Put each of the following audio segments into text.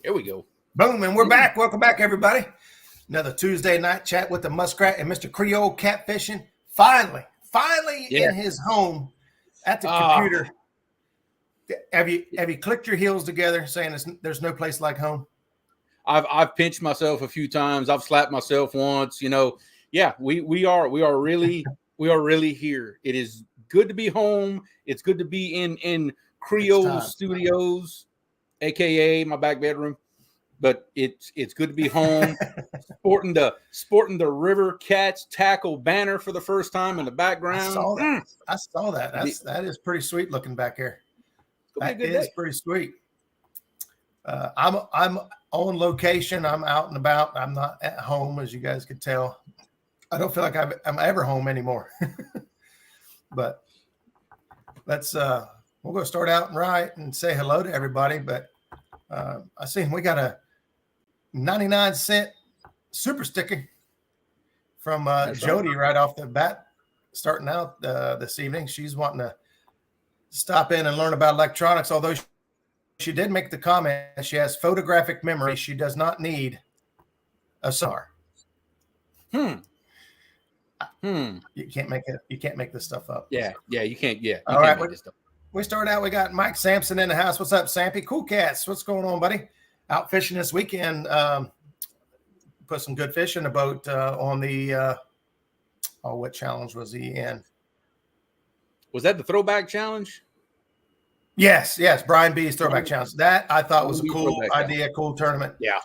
Here we go. Boom, and we're back. Welcome back, everybody. Another Tuesday night chat with the Muskrat and Mr. Creole catfishing. Finally in his home at the computer. Have you clicked your heels together saying there's no place like home? I've pinched myself a few times. I've slapped myself once. We are really here. It is good to be home. It's good to be in Creole Studios, aka my back bedroom. But it's good to be home, sporting the River Cats tackle banner for the first time in the background. I saw that. That is pretty sweet looking back here. That is pretty sweet. I'm on location. I'm out and about. I'm not at home, as you guys could tell. I don't feel like I'm ever home anymore. But let's we'll go start out right and say hello to everybody. But I see we got a 99-cent super sticker from Jody right off the bat, starting out this evening. She's wanting to stop in and learn about electronics, although she did make the comment she has photographic memory. She does not need a sonar. You can't make it. You can't make this stuff up. Yeah, you can't. Yeah. All right. We start out. We got Mike Sampson in the house. What's up, Sampy? Cool Cats. What's going on, buddy? Out fishing this weekend. Put some good fish in the boat on the what challenge was he in? Was that the throwback challenge? Yes. Brian B's throwback challenge. That I thought was a cool idea, cool tournament. Yeah,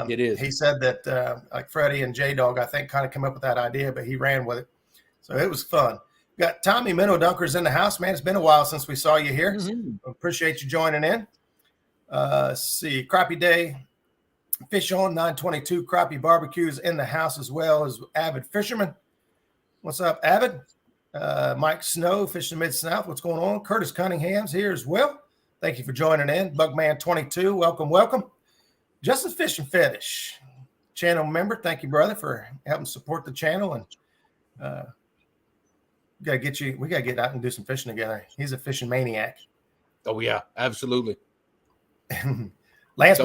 it is. He said that like Freddie and J Dog, I think, kind of came up with that idea, but he ran with it, so it was fun. Got Tommy Minnow Dunkers in the house, man. It's been a while since we saw you here. Mm-hmm. So appreciate you joining in. Let's see, Crappie Day, Fish on 922 Crappie Barbecues in the house as well as Avid Fisherman. What's up, Avid? Mike Snow, Fishing Mid-South. What's going on? Curtis Cunningham's here as well. Thank you for joining in. Bugman22, welcome. Justin Fishing Fetish, channel member. Thank you, brother, for helping support the channel. And we got to get out and do some fishing together. He's a fishing maniac. Oh, yeah, absolutely. Lance, the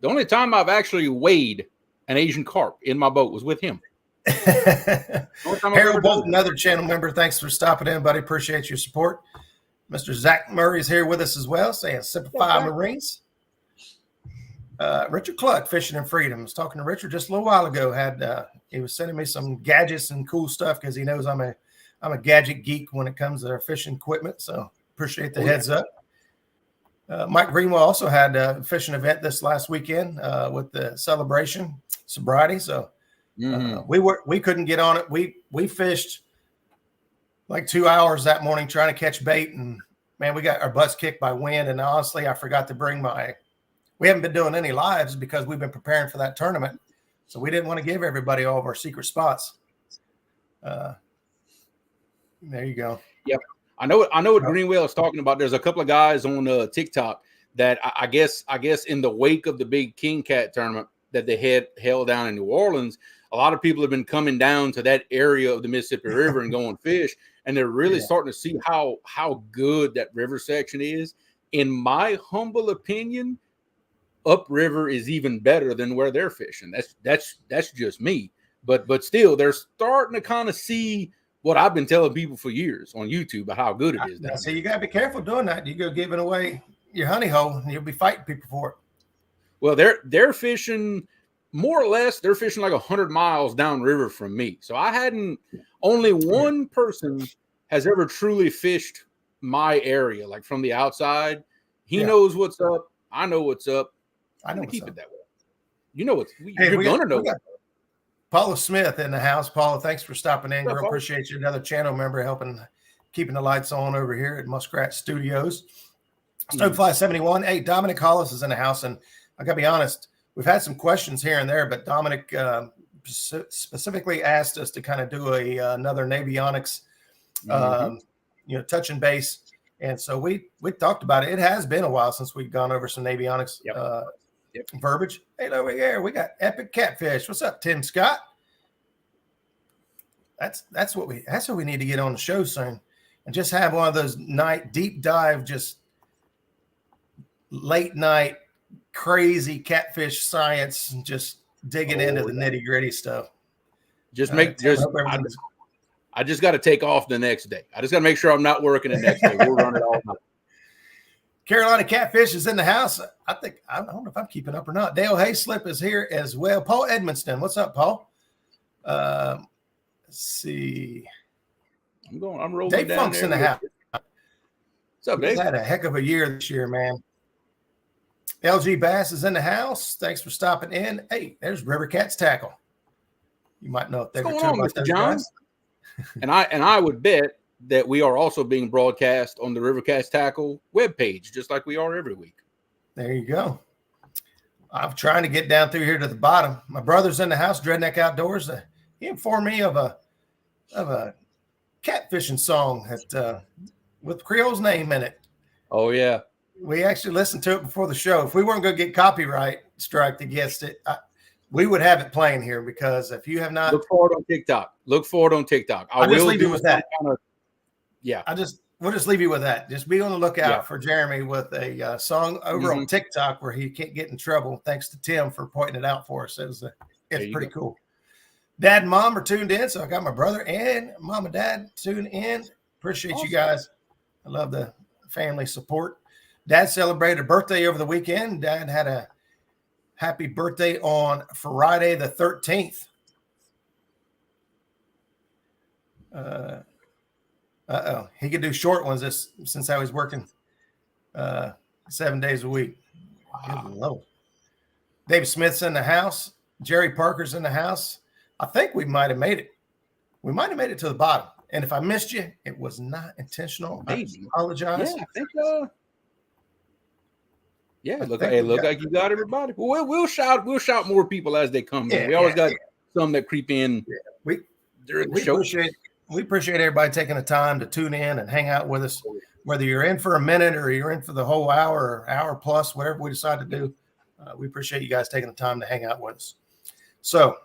only time I've actually weighed an Asian carp in my boat was with him. Harold Bolt, another channel member. Thanks for stopping in, buddy. Appreciate your support. Mr. Zach Murray is here with us as well, saying Simplify Marines. Richard Cluck, Fishing and Freedom. I was talking to Richard just a little while ago. He was sending me some gadgets and cool stuff because he knows I'm a gadget geek when it comes to our fishing equipment. So appreciate the heads up. Mike Greenwell also had a fishing event this last weekend with the celebration sobriety. So we couldn't get on it. We fished like 2 hours that morning trying to catch bait, and man, we got our butts kicked by wind. And honestly, I forgot to bring we haven't been doing any lives because we've been preparing for that tournament. So we didn't want to give everybody all of our secret spots. There you go. Yep. I know what Greenwell is talking about. There's a couple of guys on TikTok that I guess in the wake of the big King Cat tournament that they held down in New Orleans, a lot of people have been coming down to that area of the Mississippi River and going fish, and they're really starting to see how good that river section is. In my humble opinion, upriver is even better than where they're fishing. That's just me. But still, they're starting to kind of see what I've been telling people for years on YouTube about how good it is. So you got to be careful doing that. You go giving away your honey hole, and you'll be fighting people for it. Well, they're fishing more or less. They're fishing like 100 miles downriver from me. So only one person has ever truly fished my area, like from the outside. He knows what's up. I know what's up. I know. Keep it that way. You know you're gonna know. Paula Smith in the house. Paula, thanks for stopping in, girl. Appreciate you. Another channel member helping keeping the lights on over here at Muskrat Studios. Stonefly 71. Hey, Dominic Hollis is in the house, and I gotta be honest, we've had some questions here and there, but Dominic specifically asked us to kind of do another Navionics, touch and base. And so we talked about it. It has been a while since we've gone over some Navionics verbiage. Hey, over here we got Epic Catfish. What's up, Tim Scott? That's what we need to get on the show soon, and just have one of those night deep dive, just late night, crazy catfish science, and just digging into the nitty gritty stuff. I just got to take off the next day. I just got to make sure I'm not working the next day. We'll run it all night. Carolina Catfish is in the house. I don't know if I'm keeping up or not. Dale Hayslip is here as well. Paul Edmonston. What's up, Paul? Let's see. I'm rolling Dave down Funk's there. In the house. What's up, Dave? He's had a heck of a year this year, man. LG Bass is in the house. Thanks for stopping in. Hey, there's River Cats Tackle. You might know if they were What's going on, Mr. John? And I would bet that we are also being broadcast on the River Cats Tackle webpage, just like we are every week. There you go. I'm trying to get down through here to the bottom. My brother's in the house, Dreadneck Outdoors. He informed me of a catfishing song that with Creole's name in it. Oh yeah, we actually listened to it before the show. If we weren't going to get copyright striked against it, we would have it playing here, because if you have not, look for it on TikTok. I'll just leave you with that. Yeah, we'll just leave you with that. Just be on the lookout for Jeremy with a song over on TikTok where he can't get in trouble. Thanks to Tim for pointing it out for us. It's pretty cool. Dad and Mom are tuned in, so I got my brother and Mom and Dad tuned in. Appreciate you guys. I love the family support. Dad celebrated a birthday over the weekend. Dad had a happy birthday on Friday the 13th. He could do short ones since I was working 7 days a week. Wow. Dave Smith's in the house. Jerry Parker's in the house. I think we might have made it. We might have made it to the bottom. And if I missed you, it was not intentional. Maybe. I apologize. Yeah, I think look like you got everybody. Well, we'll shout more people as they come in. We always got some that creep in during the show. We appreciate everybody taking the time to tune in and hang out with us, whether you're in for a minute or you're in for the whole hour or hour plus, whatever we decide to do. We appreciate you guys taking the time to hang out with us. So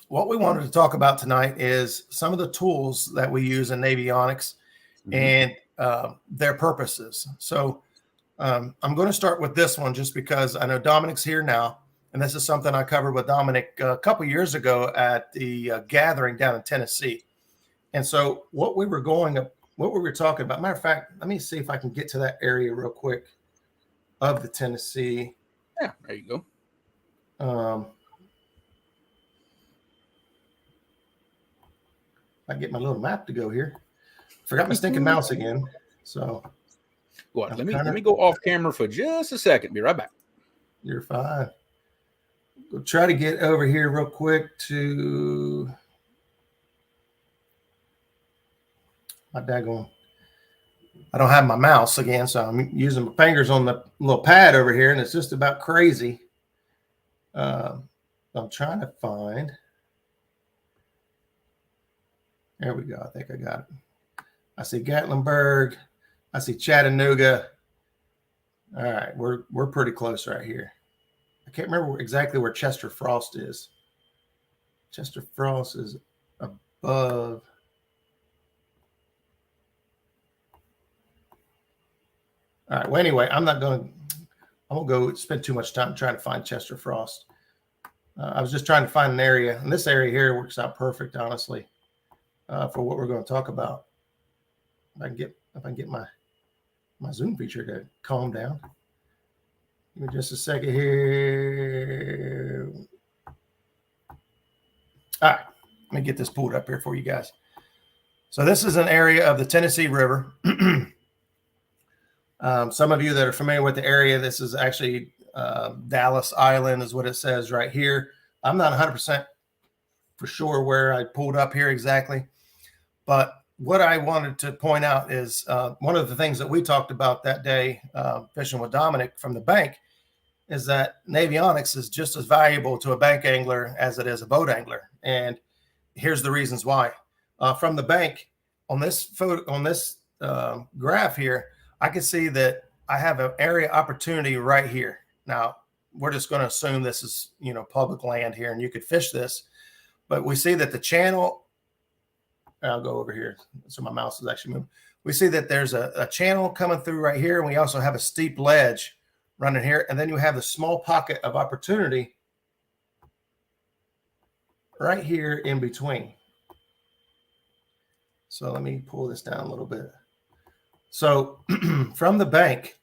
what we wanted to talk about tonight is some of the tools that we use in Navionics and their purposes. So I'm going to start with this one just because I know Dominic's here now, and this is something I covered with Dominic a couple years ago at the gathering down in Tennessee. And so what we were talking about, matter of fact, let me see if I can get to that area real quick of the Tennessee. Yeah, there you go. I get my little map to go here. Forgot my stinking mouse again. So let me go off camera for just a second. Be right back. You're fine. We'll try to get over here real quick to my daggone. I don't have my mouse again, so I'm using my fingers on the little pad over here, and it's just about crazy. I'm trying to find. There we go. I think I got it. I see Gatlinburg. I see Chattanooga. All right, we're pretty close right here. I can't remember exactly where Chester Frost is. Chester Frost is above. All right. Well, anyway, I won't go spend too much time trying to find Chester Frost. I was just trying to find an area, and this area here works out perfect, honestly, for what we're going to talk about. If I can get my Zoom feature to calm down. Give me just a second here. All right. Let me get this pulled up here for you guys. So this is an area of the Tennessee River. Some of you that are familiar with the area, this is actually Dallas Island is what it says right here. I'm not 100% for sure where I pulled up here exactly. But what I wanted to point out is one of the things that we talked about that day fishing with Dominic from the bank is that Navionics is just as valuable to a bank angler as it is a boat angler. And here's the reasons why. From the bank, on this photo, on this graph here, I can see that I have an area opportunity right here. Now, we're just going to assume this is, public land here and you could fish this. But we see that the channel, I'll go over here. So my mouse is actually moving. We see that there's a channel coming through right here. And we also have a steep ledge running here. And then you have the small pocket of opportunity right here in between. So let me pull this down a little bit. So from the bank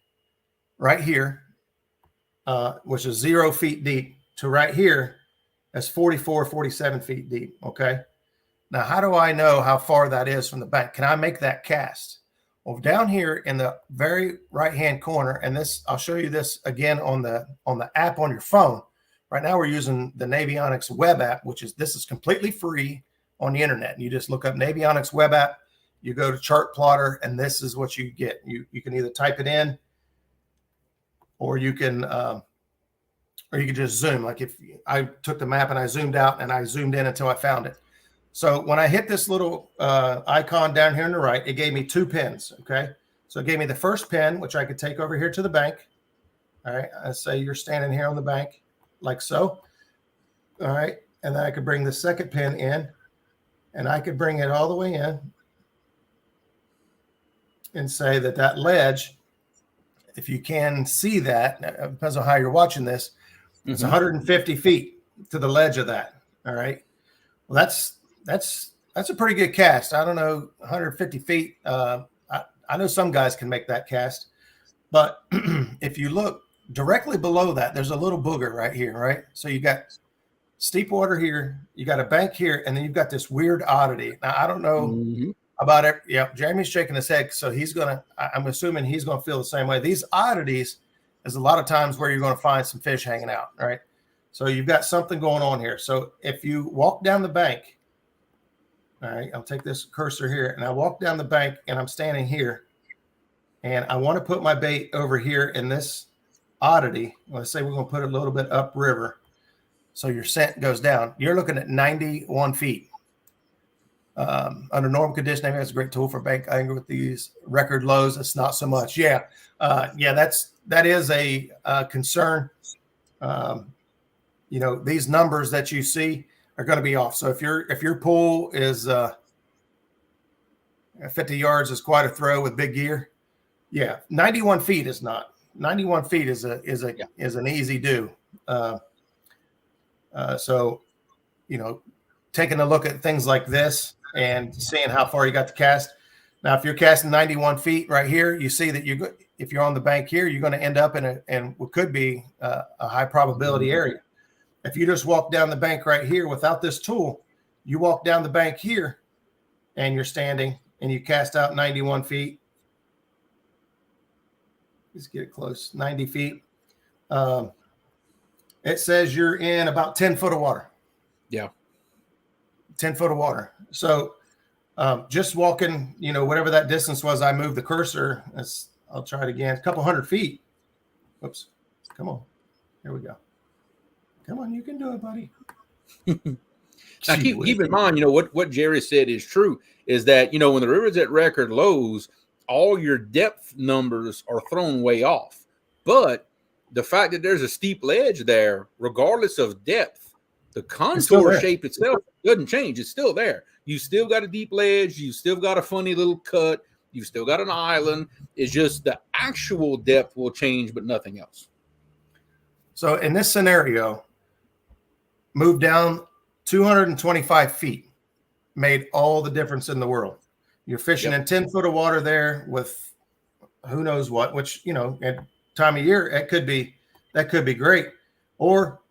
right here, which is 0 feet deep, to right here, that's 44, 47 feet deep. Okay. Now, how do I know how far that is from the bank? Can I make that cast? Well, down here in the very right-hand corner, and this, I'll show you this again on the app on your phone. Right now, we're using the Navionics web app, this is completely free on the internet. And you just look up Navionics web app, you go to chart plotter, and this is what you get. You can either type it in, or you can just zoom. Like if I took the map and I zoomed out and I zoomed in until I found it. So when I hit this little icon down here on the right, it gave me 2 pins. Okay. So it gave me the first pin, which I could take over here to the bank. All right. I say you're standing here on the bank like so. All right. And then I could bring the second pin in, and I could bring it all the way in and say that ledge, if you can see that, it depends on how you're watching this, it's 150 feet to the ledge of that. All right. Well, that's a pretty good cast. I don't know, 150 feet. I know some guys can make that cast, but if you look directly below that, there's a little booger right here, right? So you got steep water here, you got a bank here, and then you've got this weird oddity. Now, I don't know about it. Yeah, Jeremy's shaking his head, so I'm assuming he's gonna feel the same way. These oddities is a lot of times where you're gonna find some fish hanging out, right? So you've got something going on here. So if you walk down the bank, all right, I'll take this cursor here, and I walk down the bank, and I'm standing here, and I want to put my bait over here in this oddity. Let's say we're going to put it a little bit upriver, so your scent goes down. You're looking at 91 feet. Under normal conditions, that's a great tool for bank angler. With these record lows, it's not so much. Yeah, that is a concern. These numbers that you see are going to be off. So if your pool is 50 yards is quite a throw with big gear. Yeah, 91 feet is not. 91 feet is an easy do. So taking a look at things like this and seeing how far you got to cast. Now, if you're casting 91 feet right here, you see that if you're on the bank here, you're going to end up in what could be a high probability area. If you just walk down the bank right here without this tool, you walk down the bank here and you're standing and you cast out 91 feet. Let's get it close, 90 feet. It says you're in about 10 foot of water. Yeah. 10 foot of water. So just walking, whatever that distance was, I moved the cursor. I'll try it again. A couple hundred feet. Oops. Come on. Here we go. Come on, you can do it, buddy. Now, keep in mind, what Jerry said is true, is that, when the river's at record lows, all your depth numbers are thrown way off. But the fact that there's a steep ledge there, regardless of depth, the contour shape itself doesn't change. It's still there. You still got a deep ledge. You still got a funny little cut. You still got an island. It's just the actual depth will change, but nothing else. So in this scenario, move down 225 feet made all the difference in the world. You're fishing in 10 foot of water there with who knows what, which, at time of year, that could be great. Or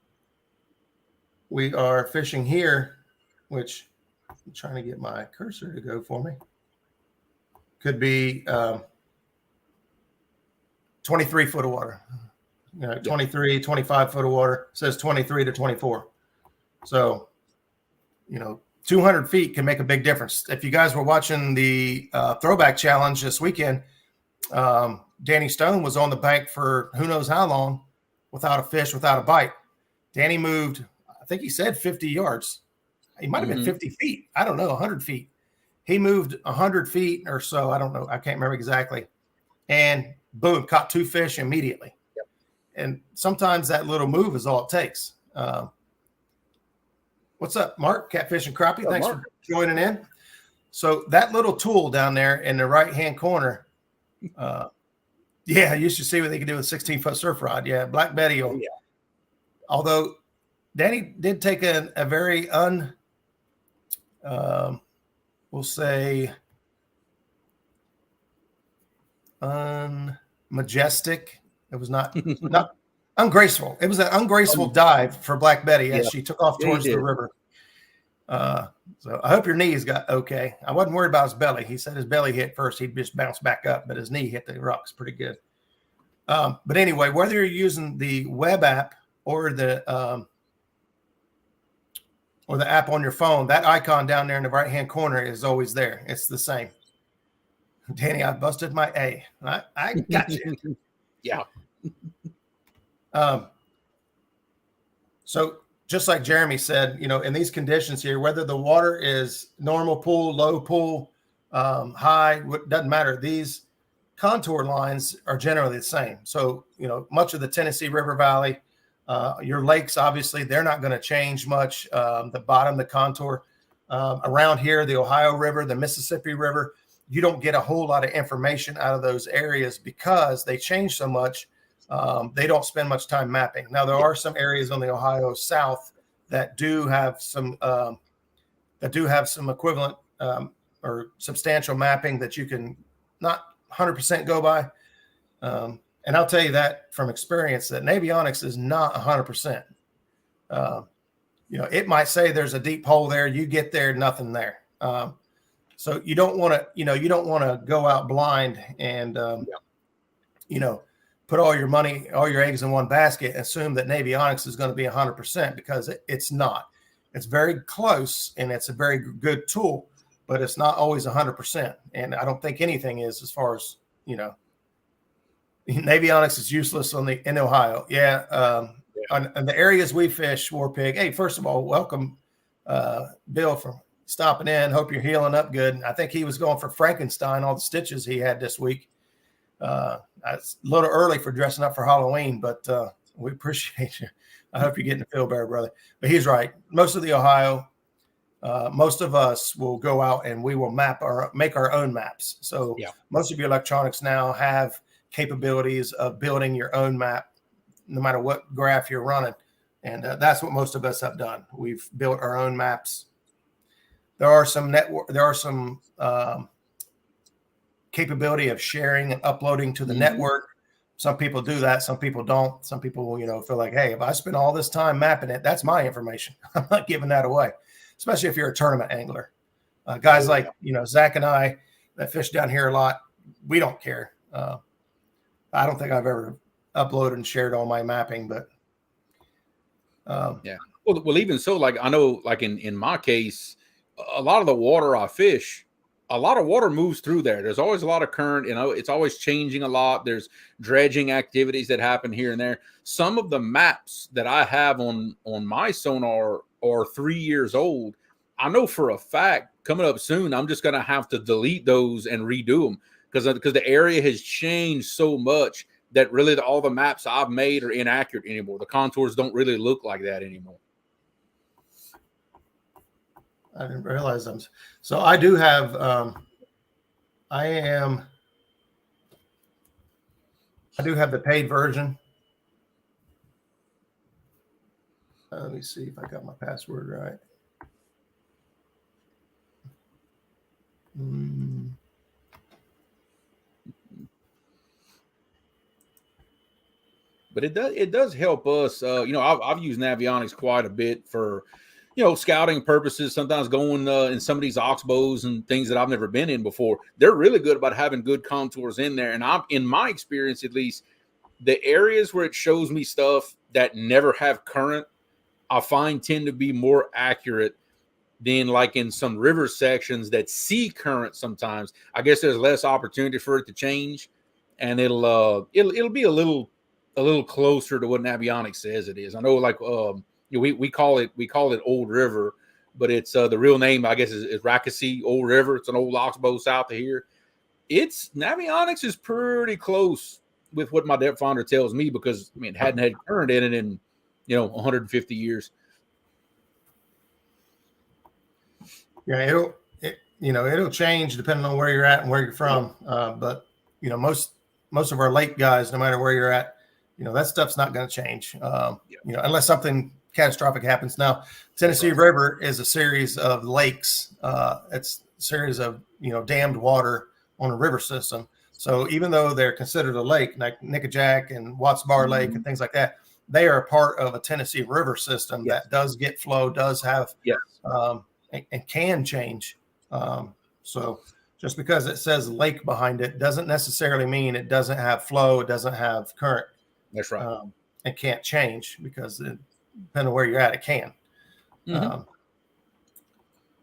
we are fishing here, which I'm trying to get my cursor to go for me. Could be 23 foot of water, 23, 25 foot of water. It says 23 to 24. So, 200 feet can make a big difference. If you guys were watching the throwback challenge this weekend, Danny Stone was on the bank for who knows how long without a fish, without a bite. Danny moved, I think he said 50 yards. He might have been 50 feet. I don't know, 100 feet. He moved 100 feet or so. I don't know. I can't remember exactly. And boom, caught 2 fish immediately. Yep. And sometimes that little move is all it takes. What's up, Mark? Catfish and Crappie. Thanks for joining in. So that little tool down there in the right-hand corner, Yeah, you should see what they can do with 16-foot surf rod. Yeah, Black Betty. Oh, yeah. Although Danny did take a very we'll say unmajestic. It was not ungraceful. It was an ungraceful dive for Black Betty as she took off towards the river. So I hope your knees got okay. I wasn't worried about his belly. He said his belly hit first. He'd just bounce back up, but his knee hit the rocks pretty good. But anyway, whether you're using the web app or the app on your phone, that icon down there in the right-hand corner is always there. It's the same. Danny, I busted my A. I got you. Yeah. So just like Jeremy said, in these conditions here, whether the water is normal pool, low pool, high, doesn't matter. These contour lines are generally the same. So, much of the Tennessee River Valley, your lakes, obviously, they're not going to change much. The bottom, the contour around here, the Ohio River, the Mississippi River, you don't get a whole lot of information out of those areas because they change so much. They don't spend much time mapping. Now, there are some areas on the Ohio South that do have some equivalent or substantial mapping that you can not 100% go by. And I'll tell you that from experience that Navionics is not 100%. It might say there's a deep hole there. You get there, nothing there. So you don't want to go out blind and put all your money, all your eggs in one basket, assume that Navionics is going to be 100% because it's not. It's very close and it's a very good tool, but it's not always 100%. And I don't think anything is as far as, Navionics is useless in Ohio. Yeah. On the areas we fish, War Pig. Hey, first of all, welcome, Bill, for stopping in. Hope you're healing up good. I think he was going for Frankenstein, all the stitches he had this week. It's a little early for dressing up for Halloween, but we appreciate you. I hope you're getting the feel better, brother. But he's right. Most of the Ohio, most of us will go out and we will make our own maps. So most of your electronics now have capabilities of building your own map, no matter what graph you're running. And that's what most of us have done. We've built our own maps. There are some capability of sharing and uploading to the network. Some people do that. Some people don't. Some people, feel like, hey, if I spend all this time mapping it, that's my information. I'm not giving that away, especially if you're a tournament angler. Guys like, Zach and I that fish down here a lot, we don't care. I don't think I've ever uploaded and shared all my mapping, but yeah. Well, even so, like I know, like in my case, a lot of the water I fish, a lot of water moves through there. There's always a lot of current, it's always changing a lot. There's dredging activities that happen here and there. Some of the maps that I have on my sonar are 3 years old. I know for a fact coming up soon, I'm just going to have to delete those and redo them because the area has changed so much that really all the maps I've made are inaccurate anymore. The contours don't really look like that anymore. I didn't realize them. So I do have, I do have the paid version. Let me see if I got my password right. But it does help us. I've used Navionics quite a bit for, scouting purposes. Sometimes going in some of these oxbows and things that I've never been in before. They're really good about having good contours in there. And in my experience, at least, the areas where it shows me stuff that never have current, I find tend to be more accurate than like in some river sections that see current. Sometimes I guess there's less opportunity for it to change, and it'll be a little closer to what Navionics says it is. I know, like we call it Old River, but it's the real name, I guess, is Rackasee Old River. It's an old oxbow south of here. Navionics is pretty close with what my depth finder tells me because it hadn't had current in it in 150 years. Yeah, it'll change depending on where you're at and where you're from. But most most of our lake guys, no matter where you're at, that stuff's not going to change. Unless something catastrophic happens. Now, Tennessee River is a series of lakes. It's a series of dammed water on a river system. So even though they're considered a lake, like Nickajack and Watts Bar Lake and things like that, they are a part of a Tennessee River system that does get flow, does have, and can change. So just because it says lake behind it doesn't necessarily mean it doesn't have flow, it doesn't have current. That's right. It can't change because depending on where you're at, it can.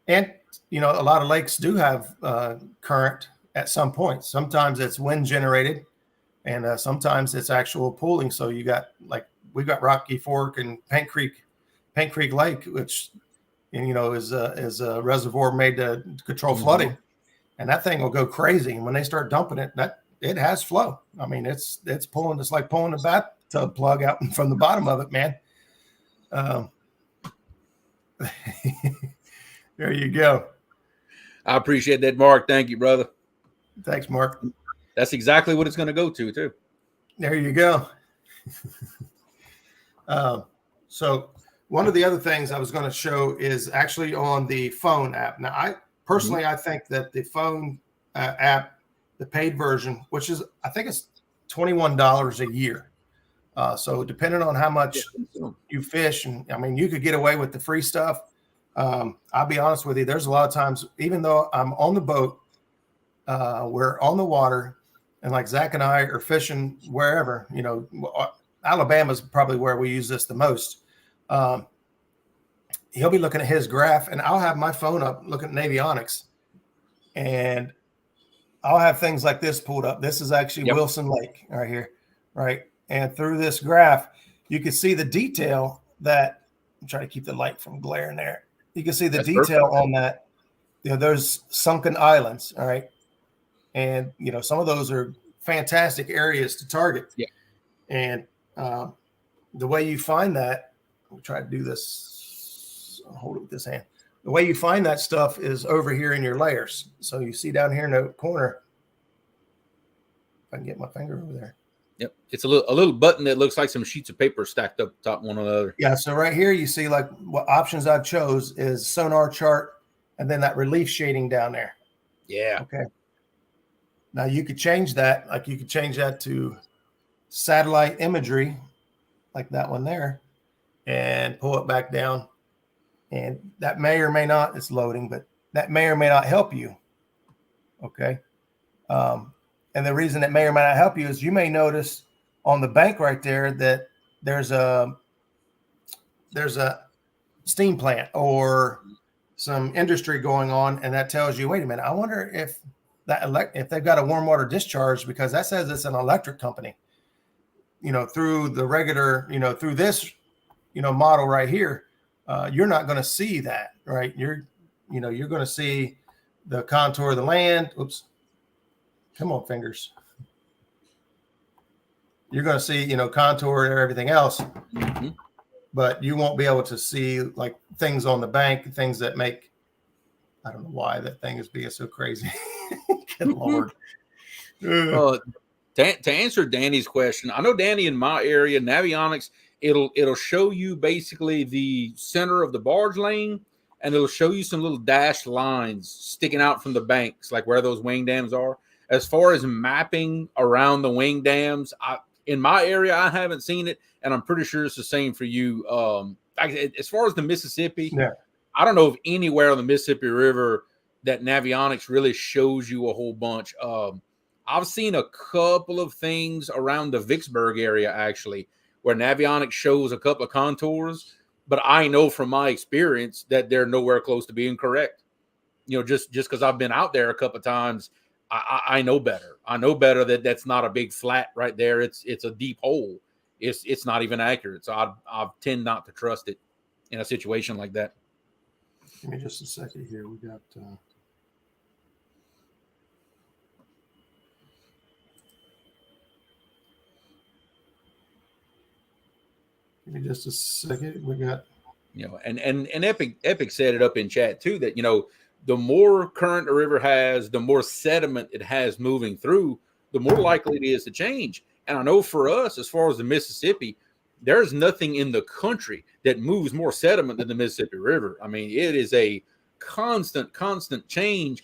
And a lot of lakes do have current at some point. Sometimes it's wind generated, and sometimes it's actual pooling. So you got we've got Rocky Fork and Paint Creek Lake, which is a reservoir made to control flooding, and that thing will go crazy. And when they start dumping it, it has flow. I mean, it's pulling. It's like pulling a bathtub plug out from the bottom of it, man. There you go. I appreciate that, Mark. Thank you, brother. Thanks, Mark. That's exactly what it's going to go to, too. There you go. So one of the other things I was going to show is actually on the phone app. Now, I personally, I think that the phone app, the paid version, which is, I think it's $21 a year. So depending on how much you fish, and I mean, you could get away with the free stuff. I'll be honest with you. There's a lot of times, even though I'm on the boat, we're on the water, and like Zach and I are fishing wherever, Alabama's probably where we use this the most. He'll be looking at his graph, and I'll have my phone up looking at Navionics, and I'll have things like this pulled up. This is actually Wilson Lake right here, right? And through this graph, you can see the detail that I'm trying to keep the light from glaring there. You can see the detail on that. There's sunken islands, all right? And, some of those are fantastic areas to target. Yeah. And the way you find that, I'll try to do this. I'll hold it with this hand. The way you find that stuff is over here in your layers. So you see down here in the corner, if I can get my finger over there. Yep. It's a little button that looks like some sheets of paper stacked up top one another. Yeah. So right here, you see like what options I've chose is sonar chart and then that relief shading down there. Yeah. Okay. Now you could change that. Like you could change that to satellite imagery, like that one there, and pull it back down. And that may or may not, it's loading, but that may or may not help you. Okay. And the reason it may or may not help you is you may notice on the bank right there that there's a steam plant or some industry going on, and that tells you, wait a minute, I wonder if if they've got a warm water discharge, because that says it's an electric company. Through the regular, through this, model right here, you're not going to see that, right? You're going to see the contour of the land. Oops. Come on, fingers. You're going to see, contour and everything else, but you won't be able to see like things on the bank, things that make, I don't know why that thing is being so crazy. Good Lord. To answer Danny's question, I know Danny in my area, Navionics, it'll show you basically the center of the barge lane, and it'll show you some little dashed lines sticking out from the banks, like where those wing dams are. As far as mapping around the wing dams, in my area, I haven't seen it, and I'm pretty sure it's the same for you. As far as the Mississippi, I don't know of anywhere on the Mississippi River that Navionics really shows you a whole bunch. I've seen a couple of things around the Vicksburg area, actually, where Navionics shows a couple of contours, but I know from my experience that they're nowhere close to being correct. Just because I've been out there a couple of times, I know better. I know better that that's not a big flat right there. It's a deep hole. It's not even accurate. So I tend not to trust it in a situation like that. Give me just a second here. We got give me just a second. We got and Epic set it up in chat too that the more current a river has, the more sediment it has moving through, the more likely it is to change. And I know for us, as far as the Mississippi, there's nothing in the country that moves more sediment than the Mississippi River. I mean, it is a constant change,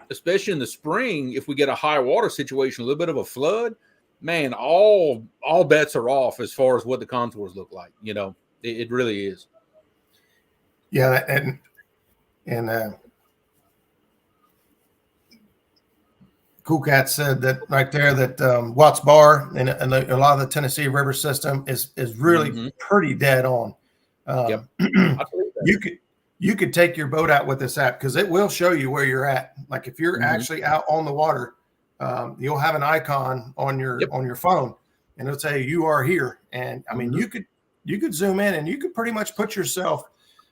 especially in the spring. If we get a high water situation, a little bit of a flood, man, all bets are off as far as what the contours look like. You know, it really is. Yeah, and Cool Cat said that right there that Watts Bar and a lot of the Tennessee River system is really pretty dead on. Yep. You could take your boat out with this app because it will show you where you're at. Like if you're actually out on the water, you'll have an icon on your phone, and it'll say you are here. And I mean, you could zoom in and you could pretty much put yourself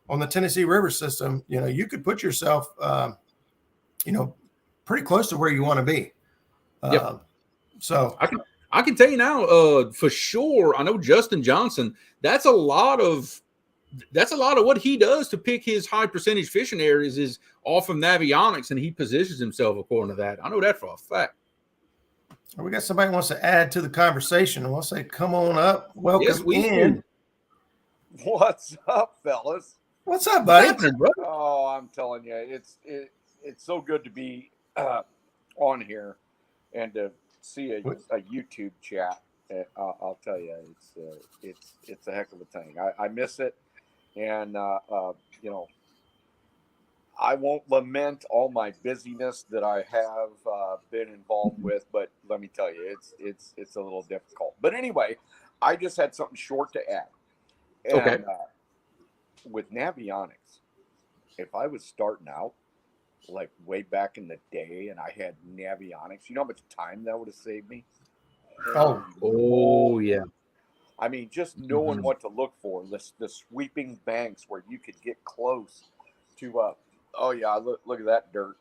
on the Tennessee River system. You know, you could put yourself, pretty close to where you want to be. So I can tell you now, for sure. I know Justin Johnson. That's a lot of what he does to pick his high percentage fishing areas is off of Navionics, and he positions himself according to that. I know that for a fact. We got somebody who wants to add to the conversation. We'll say, come on up. Welcome yes, we in. Do. What's up, fellas? What's up, buddy? What's happening, bro? Oh, I'm telling you, it's so good to be on here and to see a YouTube chat. I'll tell you, it's a heck of a thing. I miss it, and I won't lament all my busyness that I have been involved with, but let me tell you, it's a little difficult. But anyway, I just had something short to add. And, okay. With Navionics, if I was starting out like way back in the day and I had Navionics, you know how much time that would have saved me? Oh yeah. I mean, just knowing what to look for, the sweeping banks where you could get close to look at that dirt.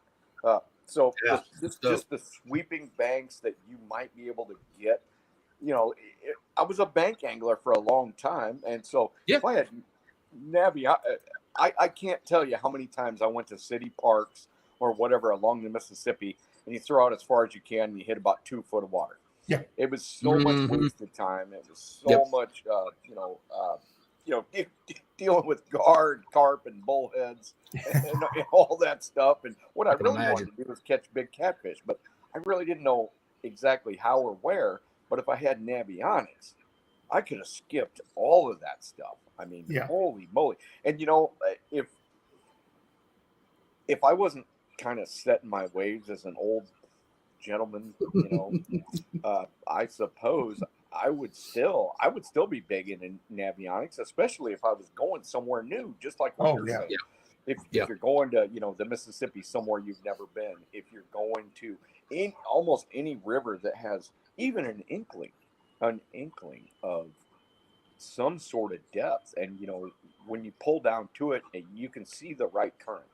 Just the sweeping banks that you might be able to get. You know, I was a bank angler for a long time, and so if I had I can't tell you how many times I went to city parks or whatever along the Mississippi, and you throw out as far as you can, and you hit about 2 foot of water. Yeah, it was so much wasted time. It was so much, dealing with guard, carp, and bullheads, and all that stuff. And what I really wanted to do was catch big catfish, but I really didn't know exactly how or where. But if I had Navionics, I could have skipped all of that stuff. I mean, holy moly! And if I wasn't kind of set in my ways as an old gentleman, I suppose I would still be big in Navionics, especially if I was going somewhere new, just like what you're saying. If you're going to the Mississippi, somewhere you've never been, if you're going to almost any river that has even an inkling of some sort of depth, and when you pull down to it, you can see the right current.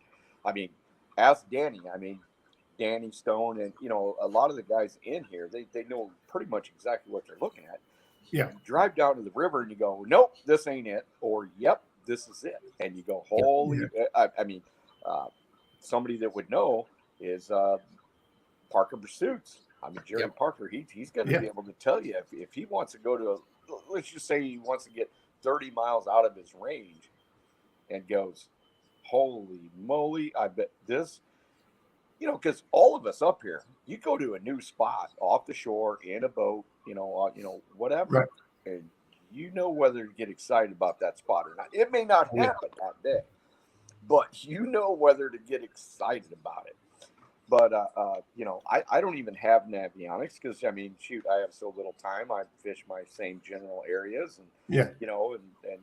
I mean, ask Danny. I mean, Danny Stone and a lot of the guys in here, they know pretty much exactly what they're looking at. Yeah. You drive down to the river and you go, nope, this ain't it, or yep, this is it, and you go, holy. I mean, somebody that would know is Parker Pursuits. I mean, Jerry Parker, he's going to be able to tell you if he wants to go to let's just say he wants to get 30 miles out of his range and goes, holy moly, I bet this, because all of us up here, you go to a new spot off the shore in a boat, whatever, and whether to get excited about that spot or not. It may not happen that day, but whether to get excited about it. But, I don't even have Navionics because, I mean, shoot, I have so little time. I fish my same general areas. And, and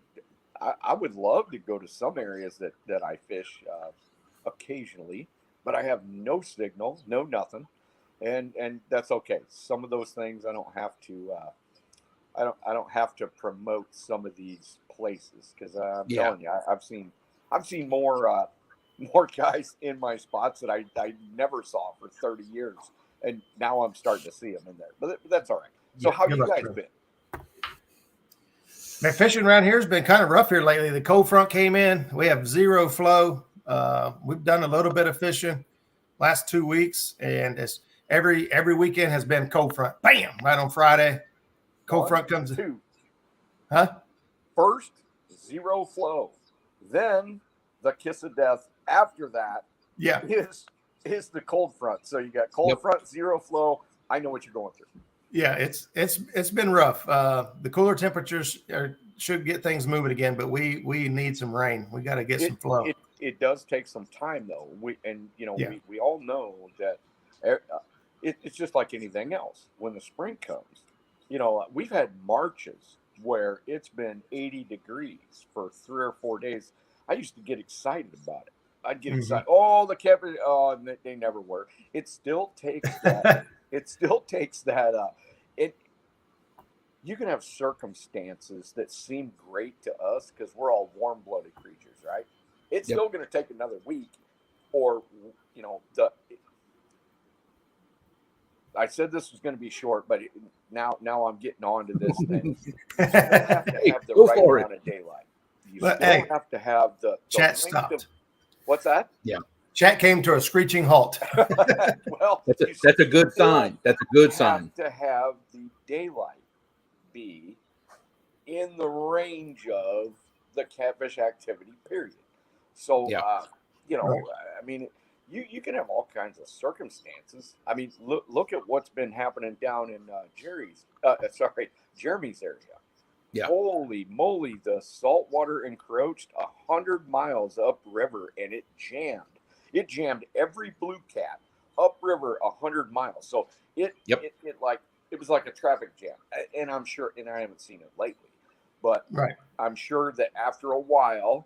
I would love to go to some areas that I fish occasionally, but I have no signal, no nothing. And that's okay. Some of those things I don't have to, I don't have to promote some of these places because I'm telling you, I've seen more guys in my spots that I never saw for 30 years, and now I'm starting to see them in there. But that's all right. So how you guys been? Man, fishing around here has been kind of rough here lately. The cold front came in. We have zero flow. We've done a little bit of fishing last 2 weeks, and every weekend has been cold front. Bam! Right on Friday, cold front comes. Two. Huh? First, zero flow. Then the kiss of death after that is the cold front. So you got cold front, zero flow. I know what you're going through. Yeah, it's been rough. The cooler temperatures should get things moving again, but we need some rain. We got to get some flow. It does take some time though. We all know that it's just like anything else. When the spring comes, we've had Marches where it's been 80 degrees for 3 or 4 days. I used to get excited about it. I'd get excited. Oh, the cabbage. Oh, they never were. It still takes that. You can have circumstances that seem great to us because we're all warm-blooded creatures, right? It's still going to take another week, or I said this was going to be short, but now I'm getting on to this thing. You don't have to have the right amount of daylight. You still have to have the chat stopped. What's that? Yeah. Chat came to a screeching halt. Well, that's a good sign. That's a good sign. To have the daylight be in the range of the catfish activity period. So, I mean, you can have all kinds of circumstances. I mean, look at what's been happening down in Jeremy's area. Yeah. Holy moly, the saltwater encroached 100 miles upriver, and it jammed. It jammed every blue cat upriver 100 miles. So it was like a traffic jam. And I'm sure, and I haven't seen it lately, but I'm sure that after a while,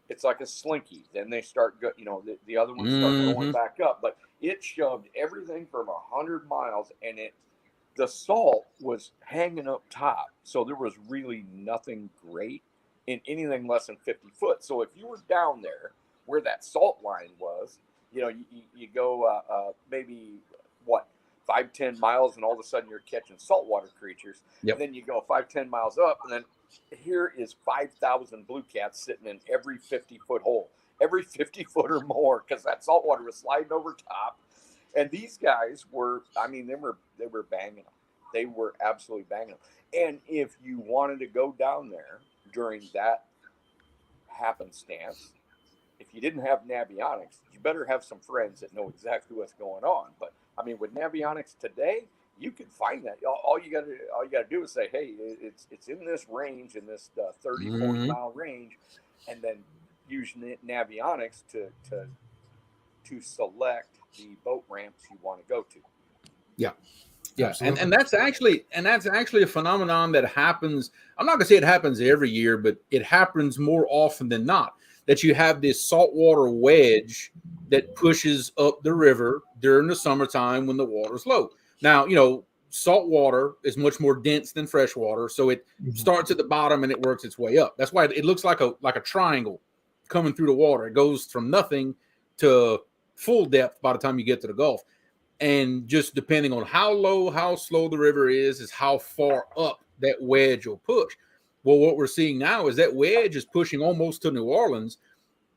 it's like a slinky. Then they start, the other ones start going back up. But it shoved everything from 100 miles, and the salt was hanging up top. So there was really nothing great in anything less than 50 foot. So if you were down there where that salt line was, you go maybe 5-10 miles, and all of a sudden you're catching saltwater creatures. Yep. And then you go 5-10 miles up, and then here is 5,000 blue cats sitting in every 50-foot hole, every 50 foot or more, because that saltwater was sliding over top. And these guys were, they were banging them. They were absolutely banging them. And if you wanted to go down there during that happenstance, if you didn't have Navionics, you better have some friends that know exactly what's going on. But with Navionics today, you can find that. All you got to do is say, hey, it's in this range, in this 30, 40 mile range, and then use Navionics to select the boat ramps you want to go to. Yeah. Yeah. And that's actually a phenomenon that happens. I'm not gonna say it happens every year, but it happens more often than not, that you have this saltwater wedge that pushes up the river during the summertime when the water's low. Now, salt water is much more dense than fresh water, so it starts at the bottom and it works its way up. That's why it looks like a triangle coming through the water. It goes from nothing to full depth by the time you get to the Gulf. And just depending on how low, how slow the river is how far up that wedge will push. Well, what we're seeing now is that wedge is pushing almost to New Orleans,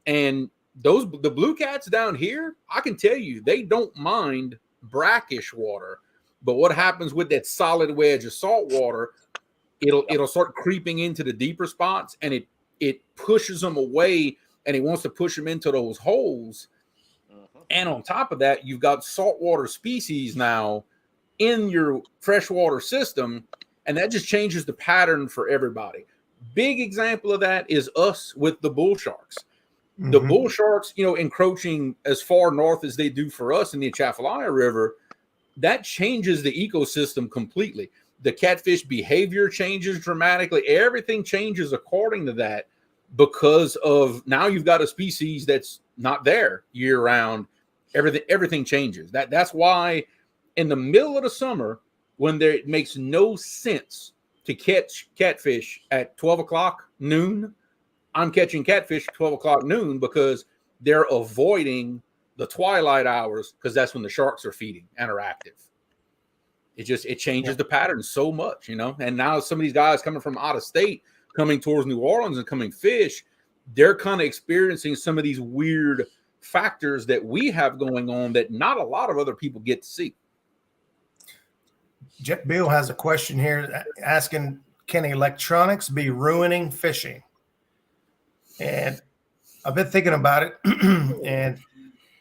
and the blue cats down here, I can tell you, they don't mind brackish water. But what happens with that solid wedge of salt water, it'll start creeping into the deeper spots, and it pushes them away, and it wants to push them into those holes. And on top of that, you've got saltwater species now in your freshwater system, and that just changes the pattern for everybody. Big example of that is us with the bull sharks. The bull sharks, encroaching as far north as they do for us in the Atchafalaya River, that changes the ecosystem completely. The catfish behavior changes dramatically. Everything changes according to that, because of now you've got a species that's not there year round. Everything changes. That's why in the middle of the summer, when it makes no sense to catch catfish at 12 o'clock noon, I'm catching catfish at 12 o'clock noon, because they're avoiding the twilight hours, because that's when the sharks are feeding and are active. It changes the pattern so much, and now some of these guys coming from out of state, coming towards New Orleans and coming fish, they're kind of experiencing some of these weird factors that we have going on that not a lot of other people get to see. Jet Bill has a question here asking, can electronics be ruining fishing? And I've been thinking about it, and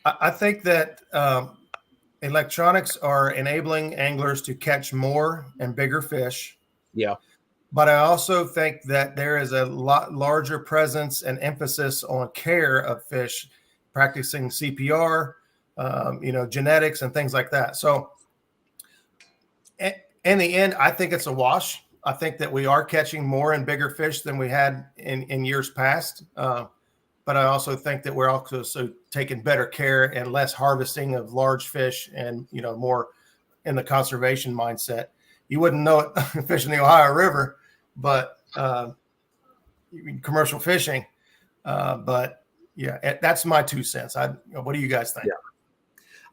I think that electronics are enabling anglers to catch more and bigger fish. Yeah. But I also think that there is a lot larger presence and emphasis on care of fish, practicing CPR, genetics and things like that. So in the end, I think it's a wash. I think that we are catching more and bigger fish than we had in years past. But I also think that we're also taking better care and less harvesting of large fish and, more in the conservation mindset. You wouldn't know it fishing the Ohio River, but commercial fishing. But yeah, that's my 2 cents. What do you guys think? Yeah.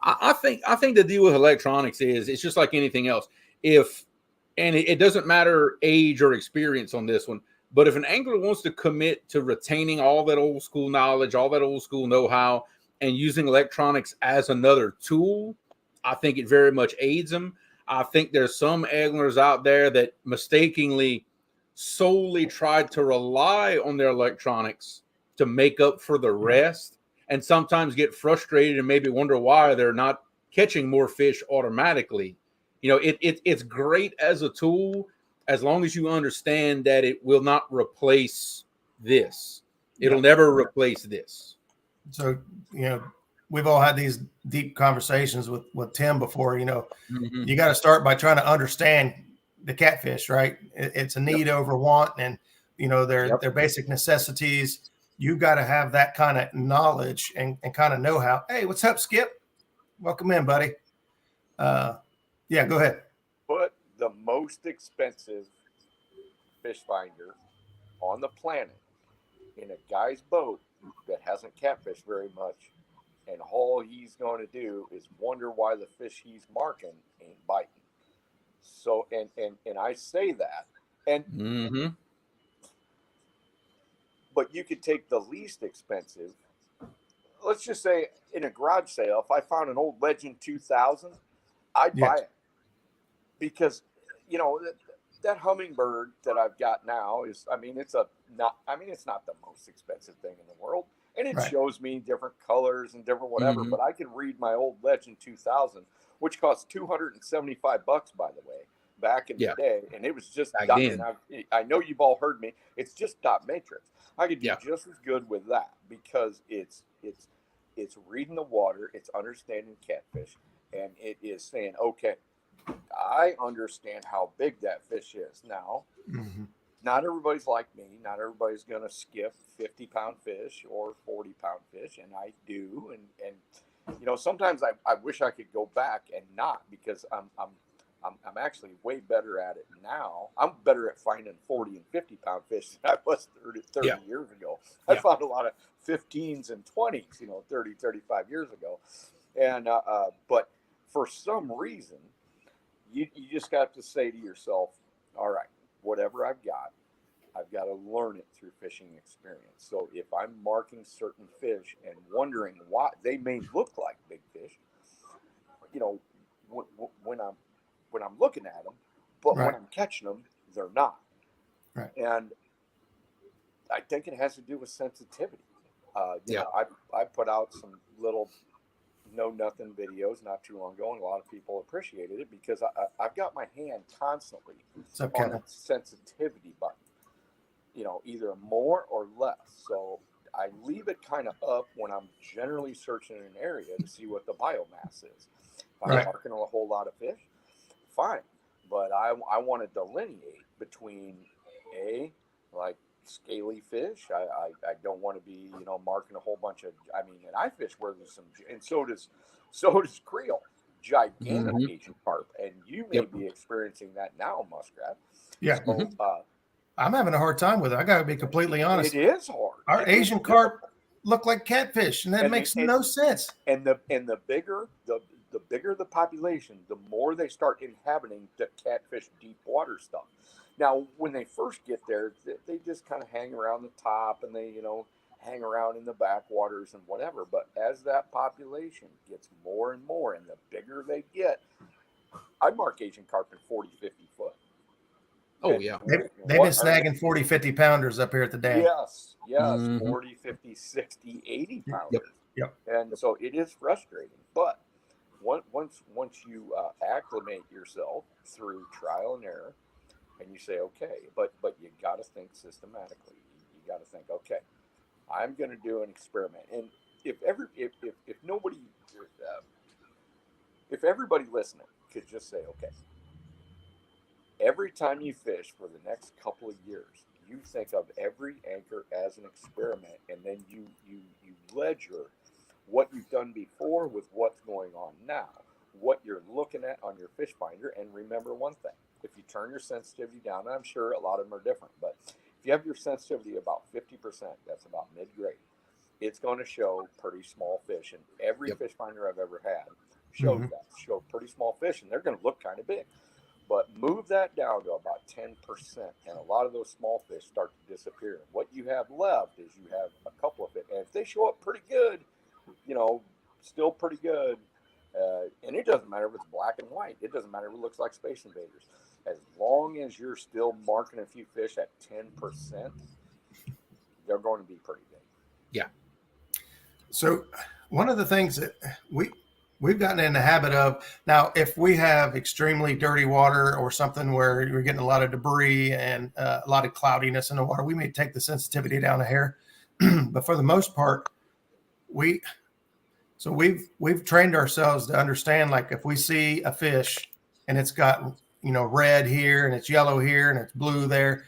I think the deal with electronics is it's just like anything else. It doesn't matter age or experience on this one, but if an angler wants to commit to retaining all that old school knowledge, all that old school know-how, and using electronics as another tool, I think it very much aids them. I think there's some anglers out there that mistakenly solely tried to rely on their electronics to make up for the rest, and sometimes get frustrated and maybe wonder why they're not catching more fish automatically. It's great as a tool as long as you understand that it will not replace this. It'll never replace this. So, we've all had these deep conversations with Tim before. You got to start by trying to understand the catfish, right? It's a need over want, and their basic necessities. You've got to have that kind of knowledge and kind of know how. Hey, what's up, Skip? Welcome in, buddy. Yeah, go ahead. Put the most expensive fish finder on the planet in a guy's boat that hasn't catfished very much, and all he's going to do is wonder why the fish he's marking ain't biting. So, and I say that, and but you could take the least expensive. Let's just say in a garage sale, if I found an old Legend 2000, I'd buy it, because that hummingbird that I've got now is, it's not the most expensive thing in the world, and it shows me different colors and different whatever. But I can read my old Legend 2000, which cost $275, by the way, back in the day, and it was just dot, and I know you've all heard me. It's just dot matrix. I could do just as good with that, because it's reading the water, it's understanding catfish, and it is saying, okay, I understand how big that fish is. Now, not everybody's like me. Not everybody's going to skip 50-pound fish or 40-pound fish, and I do. And sometimes I wish I could go back and not, because I'm actually way better at it now. I'm better at finding 40 and 50-pound fish than I was 30 years ago. I found a lot of 15s and 20s, 30, 35 years ago. And but for some reason, you just got to say to yourself, all right, whatever I've got to learn it through fishing experience. So if I'm marking certain fish and wondering why they may look like big fish, when I'm looking at them, but when I'm catching them, they're not. Right. And I think it has to do with sensitivity. I put out some little Know Nothing videos not too long ago, and a lot of people appreciated it, because I've got my hand constantly on the sensitivity button, either more or less. So I leave it kind of up when I'm generally searching an area to see what the biomass is. If I'm marking a whole lot of fish, fine, but I want to delineate between like scaly fish. I don't want to be marking a whole bunch of. And I fish where there's some, and so does Creole, gigantic Asian carp, and you may be experiencing that now, Muskrat. Yeah. So, I'm having a hard time with it. I got to be completely honest. It is hard. Our Asian carp look like catfish, and that makes no sense. And the bigger the population, the more they start inhabiting the catfish deep water stuff. Now, when they first get there, they just kind of hang around the top, and they hang around in the backwaters and whatever. But as that population gets more and more, and the bigger they get, I mark Asian carp in 40, 50 foot. Oh, And yeah. They've been snagging 40, 50 pounders up here at the dam. Yes, Mhm. 40, 50, 60, 80 pounders. Yep. And so it is frustrating. But once you acclimate yourself through trial and error, and you say, okay, but you got to think systematically. You got to think, okay, I'm going to do an experiment. And if nobody, if everybody listening could just say, okay, every time you fish for the next couple of years, you think of every anchor as an experiment, and then you ledger what you've done before with what's going on now, what you're looking at on your fish finder. And remember one thing: if you turn your sensitivity down, and I'm sure a lot of them are different, but if you have your sensitivity about 50%, that's about mid-grade, it's going to show pretty small fish. And every fish finder I've ever had shows that, show pretty small fish, and they're going to look kind of big. But move that down to about 10%, and a lot of those small fish start to disappear. What you have left is you have a couple of it, and if they show up pretty good, still pretty good, and it doesn't matter if it's black and white. It doesn't matter if it looks like Space Invaders. As long as you're still marking a few fish at 10%, they're going to be pretty big. Yeah. So one of the things that we've gotten in the habit of now, if we have extremely dirty water or something where you're getting a lot of debris and a lot of cloudiness in the water, we may take the sensitivity down a hair. But for the most part, we've trained ourselves to understand, like, if we see a fish and it's got, red here and it's yellow here and it's blue there,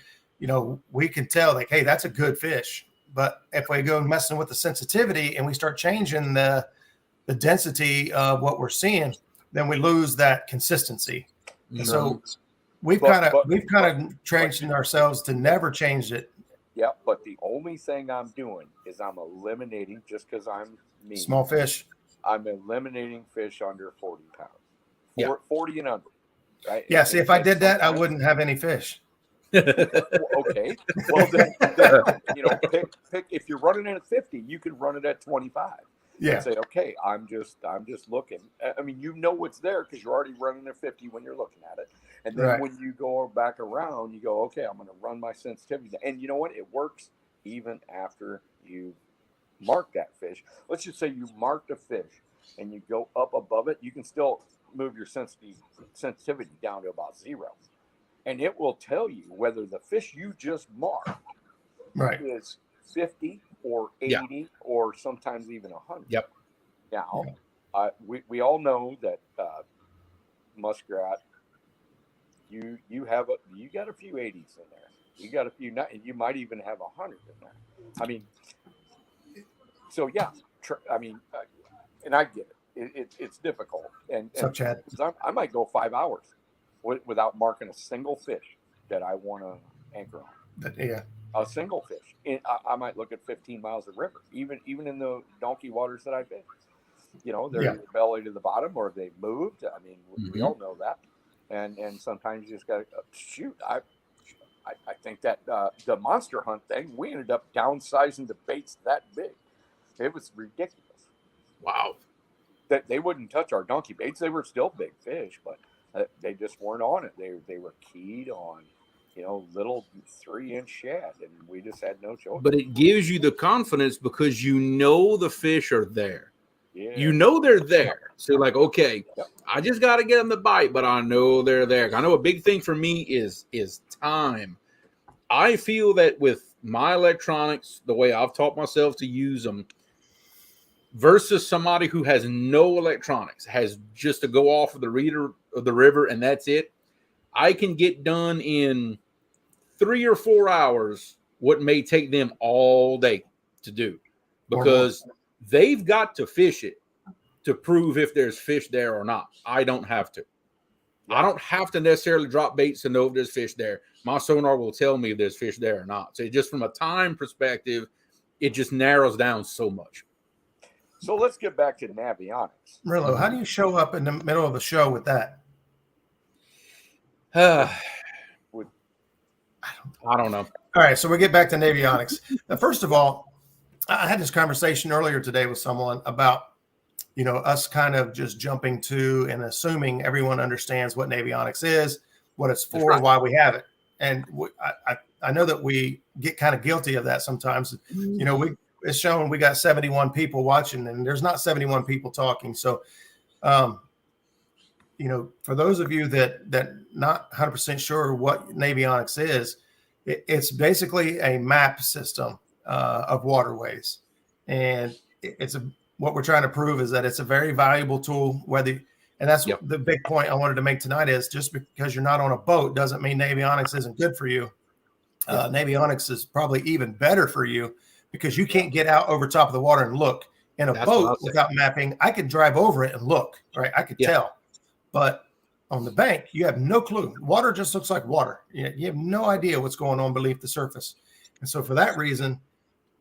we can tell, like, hey, that's a good fish. But if we go messing with the sensitivity and we start changing the density of what we're seeing, then we lose that consistency. And so we've kind of trained ourselves to never change it. Yeah, but the only thing I'm doing is I'm eliminating, just because I'm mean, small fish. I'm eliminating fish under 40 pounds, 40 and under. Right? Yeah. See, if I did that, I wouldn't have any fish. Okay. Well, then pick. If you're running it at 50, you can run it at 25. Yeah. And say, okay, I'm just looking. I mean, what's there because you're already running at 50 when you're looking at it. And then when you go back around, you go, okay, I'm going to run my sensitivity. And you know what? It works even after you mark that fish. Let's just say you marked a fish and you go up above it. You can still move your sensitivity down to about 0. And it will tell you whether the fish you just marked is 50 or 80 or sometimes even 100. Yep. Now, we all know that muskrat, you got a few 80s in there. You got a few, you might even have 100 in there. I mean, so and I get it. It's difficult. And Chad? I might go 5 hours without marking a single fish that I want to anchor on. A single fish. I might look at 15 miles of river, even in the donkey waters that I've been. They're either belly to the bottom or they've moved. I mean, we all know that. And sometimes you just got to shoot. I think that the monster hunt thing, we ended up downsizing the baits that big. It was ridiculous. Wow. That they wouldn't touch our donkey baits. They were still big fish, but they just weren't on it. They were keyed on, little 3-inch shad, and we just had no choice. But it gives you the confidence because the fish are there. Yeah. They're there. So like, okay, I just got to get them to bite, but I know they're there. I know a big thing for me is time. I feel that with my electronics, the way I've taught myself to use them, versus somebody who has no electronics, has just to go off of the reader of the river and that's it, I can get done in 3 or 4 hours what may take them all day to do, because they've got to fish it to prove if there's fish there or not. I don't have to. I don't have to necessarily drop baits to know if there's fish there. My sonar will tell me if there's fish there or not. So just from a time perspective, it just narrows down so much. So let's get back to Navionics. Rillo, how do you show up in the middle of the show with that? I don't know. All right, so we get back to Navionics. First of all, I had this conversation earlier today with someone about, us kind of just jumping to and assuming everyone understands what Navionics is, what it's for, why we have it. And I know that we get kind of guilty of that sometimes. It's shown we got 71 people watching, and there's not 71 people talking. So, for those of you that not 100% sure what Navionics is, it's basically a map system of waterways, and what we're trying to prove is that it's a very valuable tool. And that's the big point I wanted to make tonight is just because you're not on a boat doesn't mean Navionics isn't good for you. Navionics is probably even better for you because you can't get out over top of the water and look. In a boat without mapping, I can drive over it and look, right? I could tell. But on the bank, you have no clue. Water just looks like water. You have no idea what's going on beneath the surface. And so for that reason,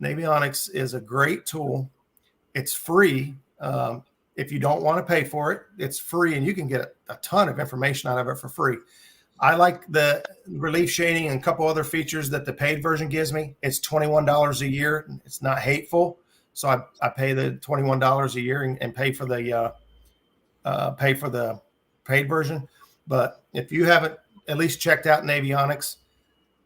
Navionics is a great tool. It's free. If you don't want to pay for it, it's free, and you can get a ton of information out of it for free. I like the relief shading and a couple other features that the paid version gives me. It's $21 a year. It's not hateful. So I pay the $21 a year and pay for the paid version. But if you haven't at least checked out Navionics,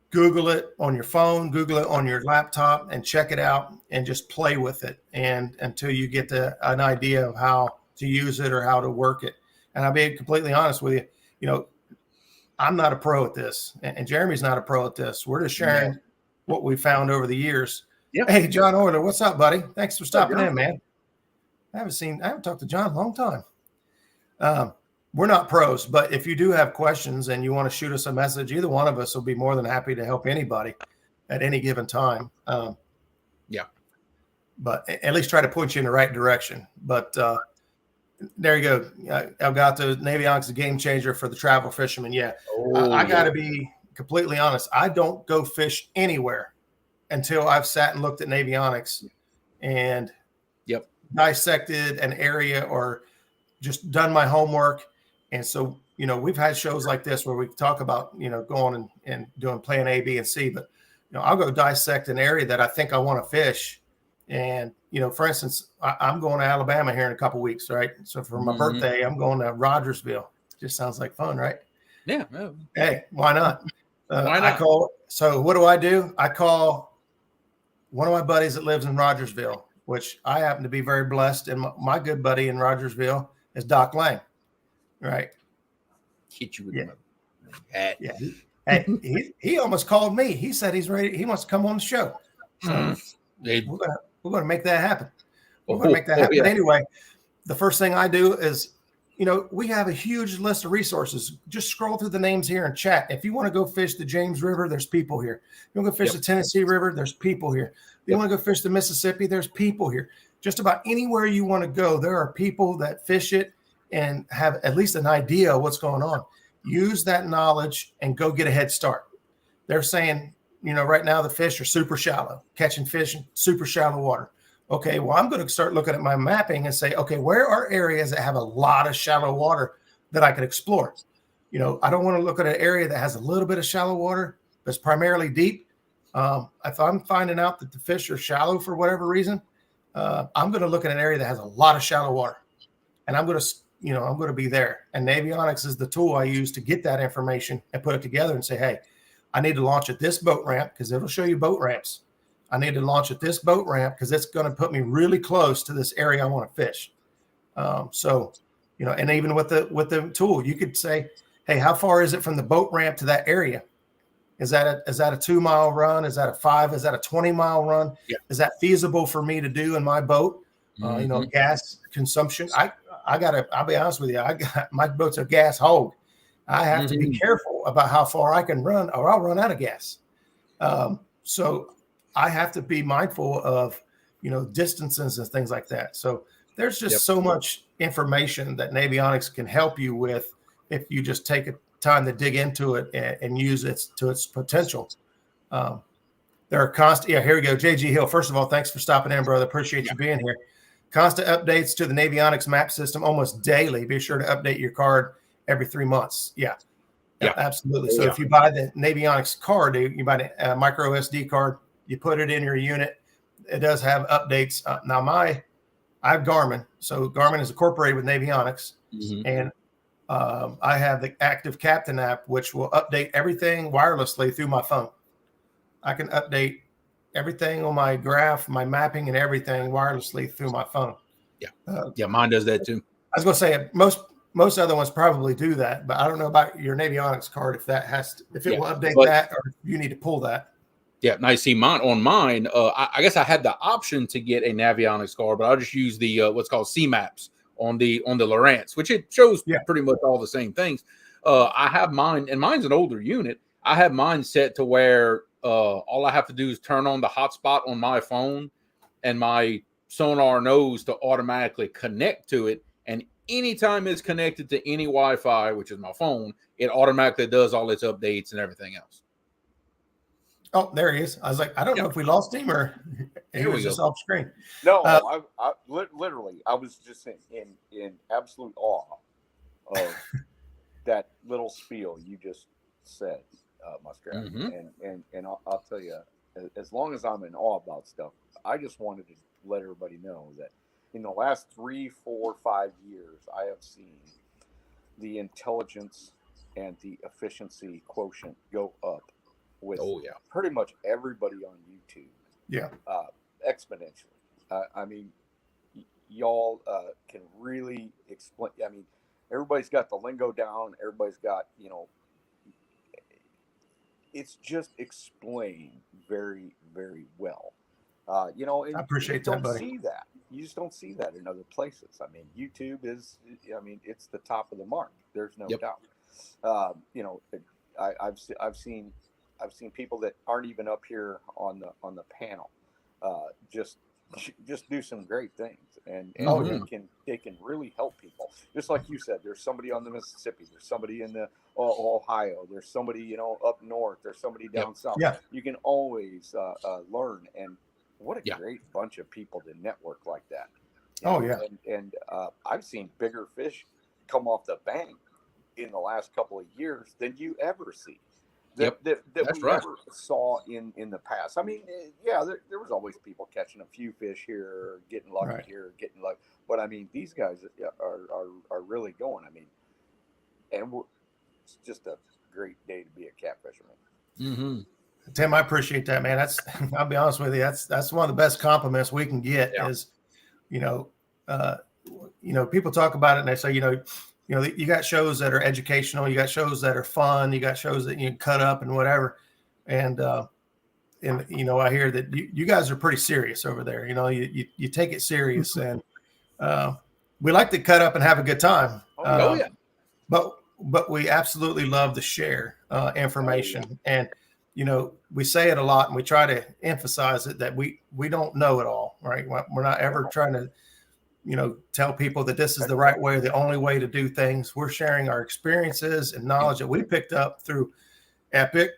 Google it on your phone, Google it on your laptop, and check it out and just play with it and until you get an idea of how to use it or how to work it. And I'll be completely honest with you. I'm not a pro at this, and Jeremy's not a pro at this. We're just sharing what we found over the years. Yep. Hey, John Orler, what's up, buddy? Thanks for stopping in, man. I haven't talked to John in a long time. We're not pros, but if you do have questions and you want to shoot us a message, either one of us will be more than happy to help anybody at any given time. But at least try to point you in the right direction. But there you go. Elgato, Navionics is a game changer for the travel fisherman. I got to be completely honest. I don't go fish anywhere until I've sat and looked at Navionics and dissected an area or just done my homework. And so, we've had shows like this where we talk about, going and doing plan A, B, and C, but, I'll go dissect an area that I think I want to fish. And, for instance, I'm going to Alabama here in a couple of weeks, right? So for my birthday, I'm going to Rogersville. Just sounds like fun, right? Yeah. Hey, why not? Why not? So what do? I call one of my buddies that lives in Rogersville, which I happen to be very blessed. And my good buddy in Rogersville is Doc Lang, right? Hit you with my hat. Yeah. Hey, he almost called me. He said he's ready. He wants to come on the show. So we're going to make that happen. But anyway, the first thing I do is, we have a huge list of resources. Just scroll through the names here and chat. If you want to go fish the James River, there's people here. If you want to go fish the Tennessee River, there's people here. If you want to go fish the Mississippi, there's people here. Just about anywhere you want to go, there are people that fish it and have at least an idea of what's going on. Use that knowledge and go get a head start. They're saying, right now the fish are super shallow, catching fish in super shallow water. Okay, well, I'm going to start looking at my mapping and say, okay, where are areas that have a lot of shallow water that I can explore? I don't want to look at an area that has a little bit of shallow water that's primarily deep. If I'm finding out that the fish are shallow for whatever reason, I'm going to look at an area that has a lot of shallow water, and I'm going to be there. And Navionics is the tool I use to get that information and put it together and say, hey, I need to launch at this boat ramp because it'll show you boat ramps. I need to launch at this boat ramp because it's going to put me really close to this area I want to fish. And even with the tool, you could say, hey, how far is it from the boat ramp to that area? Is that a 2-mile run? Is that a 5? Is that a 20-mile run? Yeah. Is that feasible for me to do in my boat? Gas consumption. I'll be honest with you. My boat's a gas hog. I have to be careful about how far I can run or I'll run out of gas. So I have to be mindful of, distances and things like that. So there's just so much information that Navionics can help you with if you just take a time to dig into it and use it to its potential. There are constant. Yeah, here we go. JG Hill. First of all, thanks for stopping in, brother. Appreciate you being here. Constant updates to the Navionics map system almost daily. Be sure to update your card every 3 months. Yeah, absolutely. So if you buy the Navionics card, you buy a micro SD card, you put it in your unit. It does have updates. Now I have Garmin. So Garmin is incorporated with Navionics, and I have the Active Captain app, which will update everything wirelessly through my phone. I can update everything on my graph, my mapping, and everything wirelessly through my phone. Yeah, mine does that too. I was going to say most other ones probably do that, but I don't know about your Navionics card if it will update that, or if you need to pull that. Yeah, now you see mine. I guess I had the option to get a Navionics card, but I'll just use the what's called C-Maps on the Lowrance, which it shows pretty much all the same things. I have mine, and mine's an older unit. I have mine set to where all I have to do is turn on the hotspot on my phone, and my sonar knows to automatically connect to it. And anytime it's connected to any Wi-Fi, which is my phone, it automatically does all its updates and everything else. Oh, there he is. I was like, I don't know if we lost him or he was just off screen. No, I literally, I was just in absolute awe of that little spiel you just said, Muskrat. And I'll tell you, as long as I'm in awe about stuff, I just wanted to let everybody know that in the last 3, 4, 5 years, I have seen the intelligence and the efficiency quotient go up with pretty much everybody on YouTube. Yeah. Exponentially. I mean, y'all can really explain. I mean, everybody's got the lingo down. Everybody's got, it's just explained very, very well. I appreciate that, buddy. See that. You just don't see that in other places. I mean, YouTube is, it's the top of the mark. There's no doubt. I've seen people that aren't even up here on the panel, just do some great things, and they can really help people. Just like you said, there's somebody on the Mississippi, there's somebody in the Ohio, there's somebody up north, there's somebody down south. Yeah. You can always learn, and what a great bunch of people to network like that. And I've seen bigger fish come off the bank in the last couple of years than you ever see. That we never saw in the past. I mean, there was always people catching a few fish here, getting lucky here, getting lucky. But I mean, these guys are really going. I mean, and it's just a great day to be a catfisherman. Tim, I appreciate that, man. I'll be honest with you. That's one of the best compliments we can get is, people talk about it and they say, you got shows that are educational, you got shows that are fun, you got shows that you can cut up and whatever. And I hear that you guys are pretty serious over there. You take it serious, and we like to cut up and have a good time. But we absolutely love to share information. And, we say it a lot, and we try to emphasize it that we don't know it all, right? We're not ever trying to, tell people that this is the right way or the only way to do things. We're sharing our experiences and knowledge that we picked up through Epic,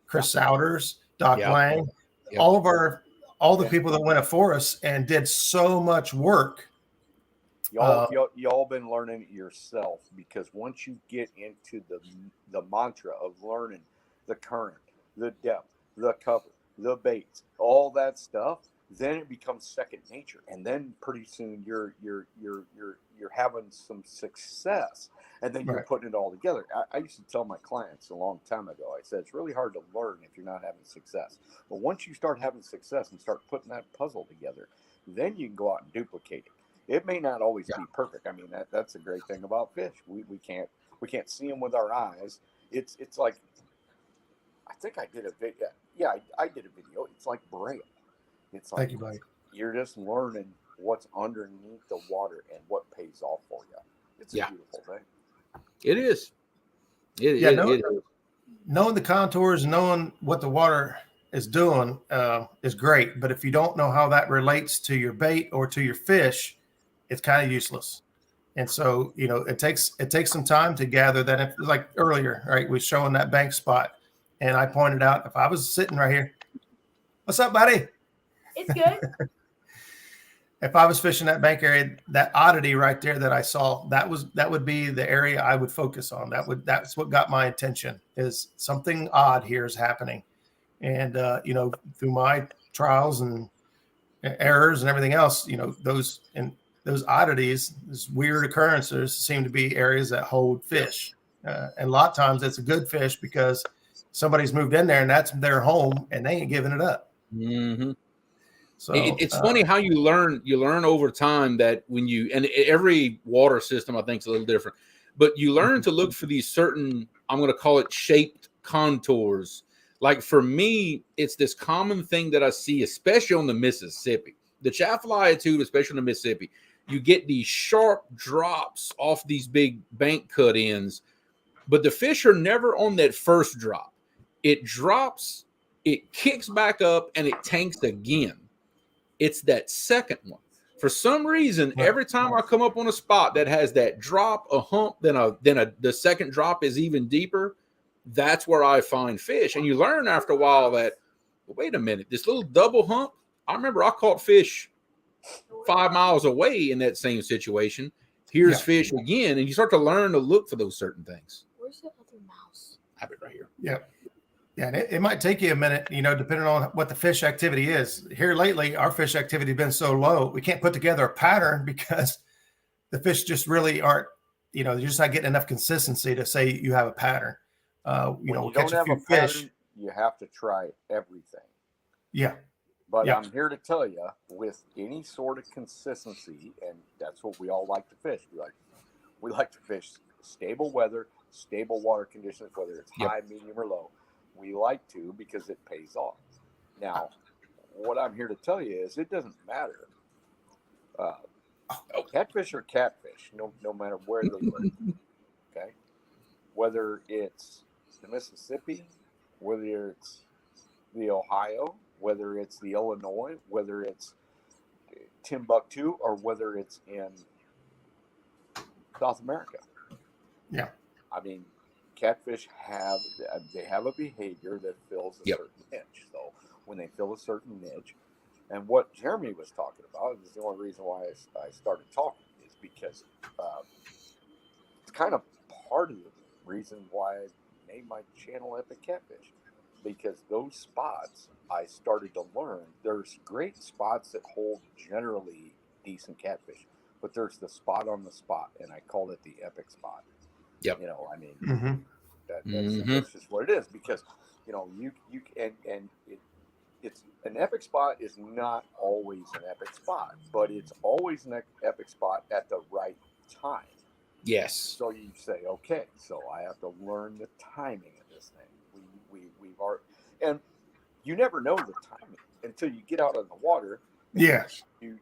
Chris Souders, Doc Lang, all the people that went before us and did so much work. Y'all been learning it yourself, because once you get into the mantra of learning the current, the depth, the cover, the baits, all that stuff, then it becomes second nature, and then pretty soon you're having some success, and then you're putting it all together. I used to tell my clients a long time ago, I said, it's really hard to learn if you're not having success. But once you start having success and start putting that puzzle together, then you can go out and duplicate it. It may not always be perfect. I mean, that's a great thing about fish. We can't see them with our eyes. It's like, I think I did a video. Yeah, I did a video. It's like Braille. It's like, thank you, buddy. You're just learning what's underneath the water and what pays off for you. It's a beautiful thing. It is. Knowing the contours, knowing what the water is doing is great. But if you don't know how that relates to your bait or to your fish, it's kind of useless. And so, it takes some time to gather that. If, like earlier, right, we showing that bank spot, and I pointed out, if I was sitting right here, what's up, buddy? It's good. If I was fishing that bank area, that oddity right there that I saw, that would be the area I would focus on. That's what got my attention, is something odd here is happening. And, through my trials and errors and everything else, those, and those oddities, those weird occurrences, seem to be areas that hold fish. And a lot of times it's a good fish because somebody's moved in there and that's their home and they ain't giving it up. Mm-hmm. So it's funny how you learn over time that when you, and every water system I think is a little different, but you learn to look for these certain, I'm going to call it shaped contours. Like for me, it's this common thing that I see, especially on the Mississippi, the Chaffalaya too, especially on the Mississippi. You get these sharp drops off these big bank cut ends, but the fish are never on that first drop. It drops, it kicks back up, and it tanks again. It's that second one. For some reason, every time I come up on a spot that has that drop, a hump, then the second drop is even deeper, that's where I find fish. And you learn after a while that, well, wait a minute, this little double hump, I remember I caught fish 5 miles away in that same situation. Here's fish again, and you start to learn to look for those certain things. Where's the other mouse? I have it right here. Yeah. Yeah, and it might take you a minute, depending on what the fish activity is. Here lately, our fish activity has been so low, we can't put together a pattern because the fish just really aren't, they're just not getting enough consistency to say you have a pattern. We'll catch a few fish. You have to try everything. Yeah. But I'm here to tell you, with any sort of consistency, and that's what we all like to fish. We like to fish stable weather, stable water conditions, whether it's high, medium, or low. We like to because it pays off. Now, what I'm here to tell you is it doesn't matter. Catfish are catfish, no matter where they live. Okay, whether it's the Mississippi, whether it's the Ohio, whether it's the Illinois, whether it's Timbuktu, or whether it's in South America. Yeah, I mean, catfish have a behavior that fills a certain niche. So when they fill a certain niche, and what Jeremy was talking about is the only reason why I started talking is because it's kind of part of the reason why I named my channel Epic Catfish, because those spots I started to learn there's great spots that hold generally decent catfish, but there's the spot on the spot, and I called it the epic spot. Yep. That's just what it is, because it's an epic spot is not always an epic spot, but it's always an epic spot at the right time. Yes. So you say, okay, so I have to learn the timing of this thing. We've already, and you never know the timing until you get out of the water. Yes. You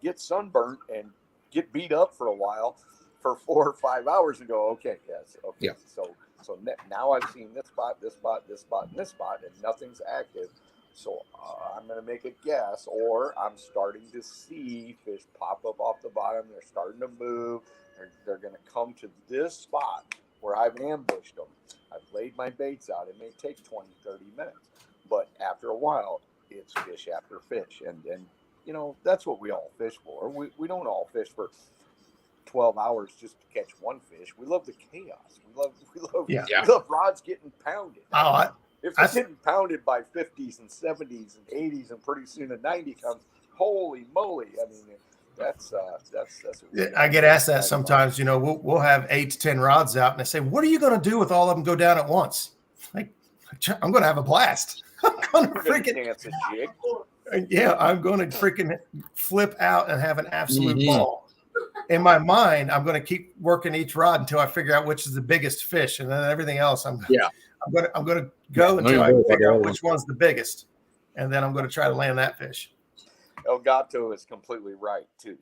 get sunburnt and get beat up for a while for 4 or 5 hours and go, okay, yes, okay. Yeah. So now I've seen this spot, this spot, this spot, and this spot, and nothing's active. So I'm going to make a guess, or I'm starting to see fish pop up off the bottom. They're starting to move. They're going to come to this spot where I've ambushed them. I've laid my baits out. It may take 20, 30 minutes. But after a while, it's fish after fish. And that's what we all fish for. We don't all fish for 12 hours just to catch one fish. We love the chaos. We love rods getting pounded. If it's getting pounded by 50s and 70s and 80s, and pretty soon a 90 comes, holy moly! I mean, that's what I get asked that sometimes. We'll have 8 to 10 rods out, and they say, "What are you going to do with all of them go down at once?" Like, I'm going to have a blast. I'm going to freaking dance a jig. Yeah, I'm going to freaking flip out and have an absolute ball. In my mind, I'm going to keep working each rod until I figure out which is the biggest fish, and then everything else I'm going to go until I figure out which one's the biggest, and then I'm going to try to land that fish. El Gato is completely right too.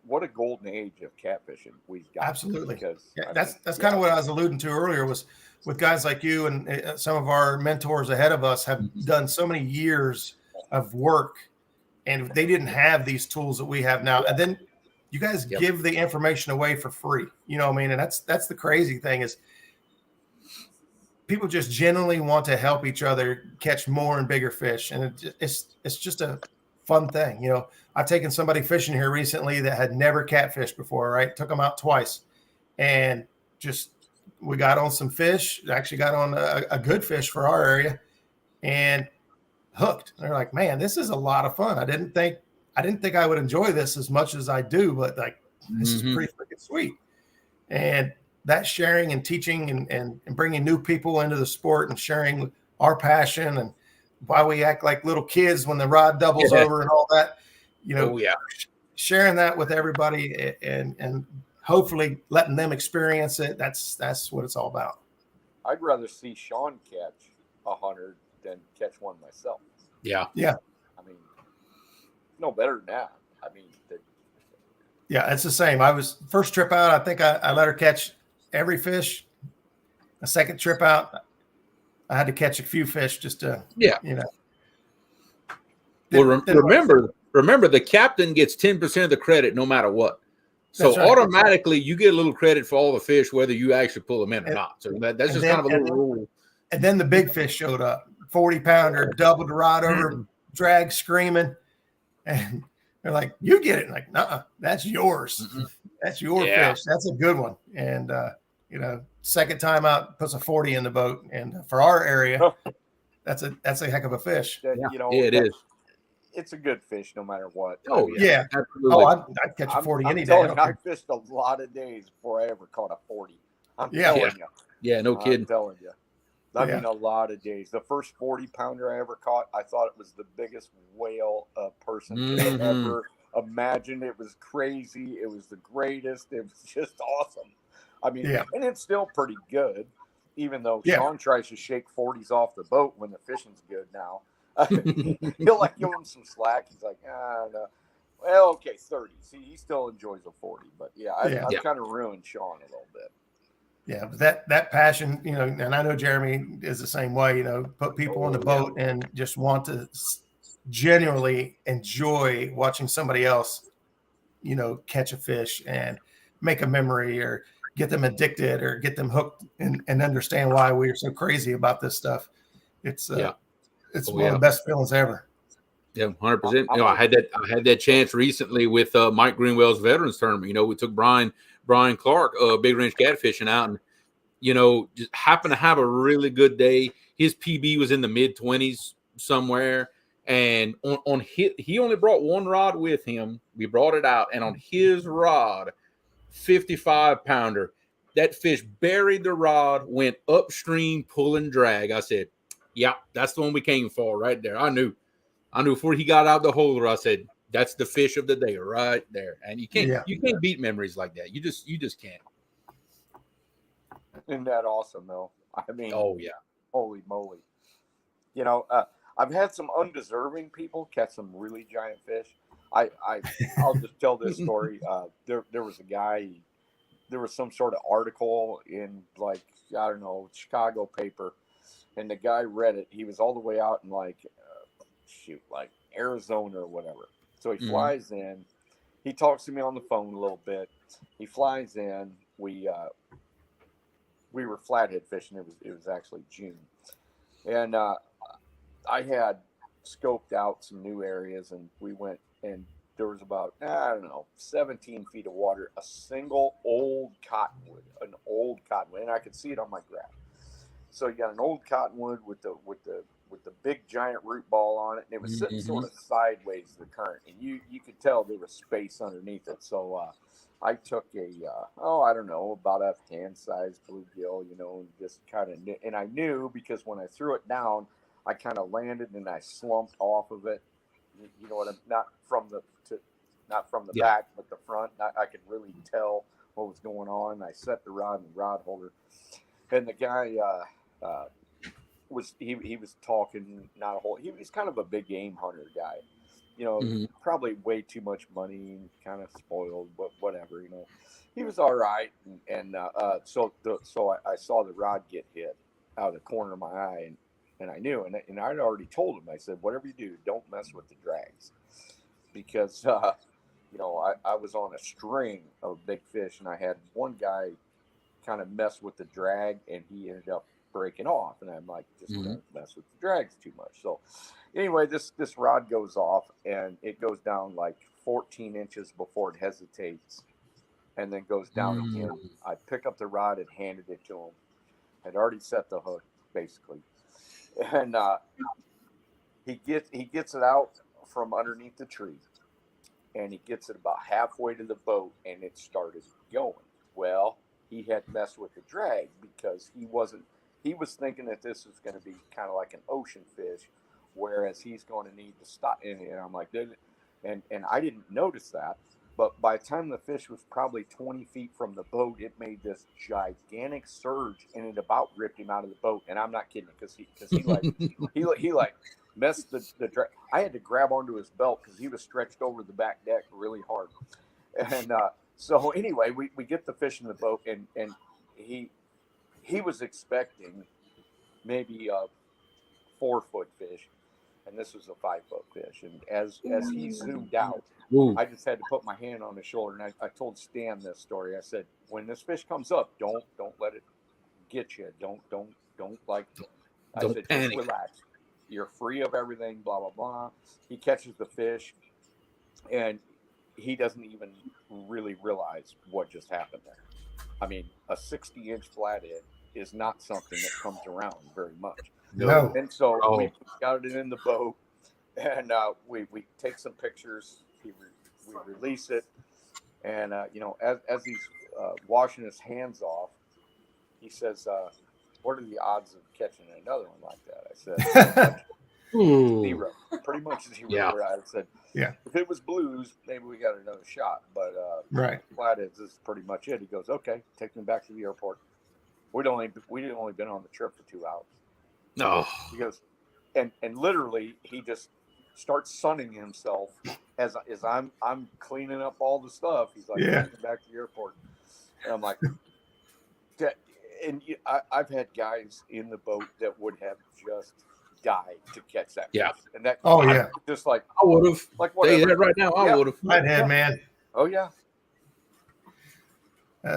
What a golden age of catfishing we've got. Absolutely. Because that's kind of what I was alluding to earlier, was with guys like you and some of our mentors ahead of us have done so many years of work, and they didn't have these tools that we have now. And then you guys give the information away for free. You know what I mean? And that's the crazy thing, is people just genuinely want to help each other catch more and bigger fish. And it's just a fun thing. I've taken somebody fishing here recently that had never catfished before, right? Took them out twice, and we got on some fish, actually got on a good fish for our area, and hooked. They're like, man, this is a lot of fun. I I didn't think I would enjoy this as much as I do, but like, this is pretty freaking sweet. And that sharing and teaching and bringing new people into the sport and sharing our passion and why we act like little kids when the rod doubles over and all that, sharing that with everybody and hopefully letting them experience it. That's what it's all about. I'd rather see Sean catch 100 than catch one myself. Yeah. I mean, no better than that. I mean, yeah, it's the same. I was first trip out. I think I let her catch every fish. A second trip out, I had to catch a few fish just to, Well, remember, the captain gets 10% of the credit no matter what. So automatically you get a little credit for all the fish, whether you actually pull them in or not. So that's just kind of a little rule. And then the big fish showed up, 40-pounder, doubled the rod over, drag screaming. And they're like, you get it. And like, nuh-uh, that's yours. That's your fish. That's a good one. And, second time out puts a 40 in the boat. And for our area, that's a heck of a fish. It is. It's a good fish no matter what. Oh, yeah. Absolutely. Oh, I'd catch a 40 any day. I fished a lot of days before I ever caught a 40. I'm telling you. Yeah, no kidding. I'm telling you. I mean, a lot of days. The first 40-pounder I ever caught, I thought it was the biggest whale a person could ever imagine. It was crazy. It was the greatest. It was just awesome. I mean, and it's still pretty good, even though Sean tries to shake 40s off the boat when the fishing's good now. He'll give him some slack. He's like, no. Well, okay, 30. See, he still enjoys a 40. But, I've kind of ruined Sean a little bit. Yeah, but that passion, and I know Jeremy is the same way, put people on the boat and just want to genuinely enjoy watching somebody else, catch a fish and make a memory or get them addicted or get them hooked and understand why we are so crazy about this stuff. It's one of the best feelings ever. Yeah, 100%. I had that chance recently with Mike Greenwell's Veterans Tournament. We took Brian Clark, Big Range catfishing out, and just happened to have a really good day. His PB was in the mid-20s somewhere, and he only brought one rod with him. We brought it out, and on his rod, 55-pounder, that fish buried the rod, went upstream, pulling drag. I said, "Yeah, that's the one we came for right there." I knew before he got out the holder. I said, "That's the fish of the day right there." And you can't beat memories like that. You just can't. Isn't that awesome, though? I mean, holy moly! I've had some undeserving people catch some really giant fish. I'll just tell this story. There was a guy. There was some sort of article in Chicago paper, and the guy read it. He was all the way out in Arizona or whatever. So he flies in. He talks to me on the phone a little bit. He flies in. We were flathead fishing. It was actually June, and I had scoped out some new areas, and we went, and there was about 17 feet of water, a single old cottonwood, and I could see it on my graph. So you got an old cottonwood with the big giant root ball on it, and it was sitting sort of sideways to the current, and you could tell there was space underneath it. So I took about a hand-sized bluegill, and just kind of, and I knew because when I threw it down, I kind of landed and I slumped off of it. You know what I'm not from the back, but the front. I could really tell what was going on. I set the rod in the rod holder, and the guy was talking not a whole. He was kind of a big game hunter guy, probably way too much money, kind of spoiled, but whatever. He was all right, and so I saw the rod get hit out of the corner of my eye, and I knew, and I'd already told him. I said, whatever you do, don't mess with the drags, because I was on a string of big fish, and I had one guy kind of mess with the drag, and he ended up breaking off, and I'm like, just don't mess with the drags too much. So anyway, this rod goes off, and it goes down like 14 inches before it hesitates, and then goes down again. I pick up the rod and handed it to him. I'd already set the hook, basically. And he gets it out from underneath the tree, and he gets it about halfway to the boat, and it started going. Well, he had messed with the drag because he was thinking that this was going to be kind of like an ocean fish, whereas he's going to need to stop. And I'm like, and I didn't notice that. But by the time the fish was probably 20 feet from the boat, it made this gigantic surge, and it about ripped him out of the boat. And I'm not kidding, because he like messed the drag. I had to grab onto his belt because he was stretched over the back deck really hard. And so anyway, we get the fish in the boat, and he was expecting maybe a 4-foot fish, and this was a 5-foot fish. And as he zoomed out, I just had to put my hand on his shoulder, and I told Stan this story. I said, when this fish comes up, don't let it get you. Don't like. I said, panic. Just relax. You're free of everything. Blah blah blah. He catches the fish, and he doesn't even really realize what just happened there. I mean, a 60-inch flathead is not something that comes around very much. No. And so we got it in the boat, and we take some pictures. We release it, and as he's washing his hands off, he says, "What are the odds of catching another one like that?" I said, "Zero, pretty much zero." Yeah. I said, "Yeah, if it was blues, maybe we got another shot, but flatheads is pretty much it." He goes, "Okay, take me back to the airport." We'd only been on the trip for 2 hours. No. He goes, and literally he just starts sunning himself as I'm cleaning up all the stuff. He's like, "Take me back to the airport," and I'm like, and I've had guys in the boat that would have just died to catch that fish. And that just like I would have, like whatever. Say that right now, I would have. Flathead, man. Oh yeah.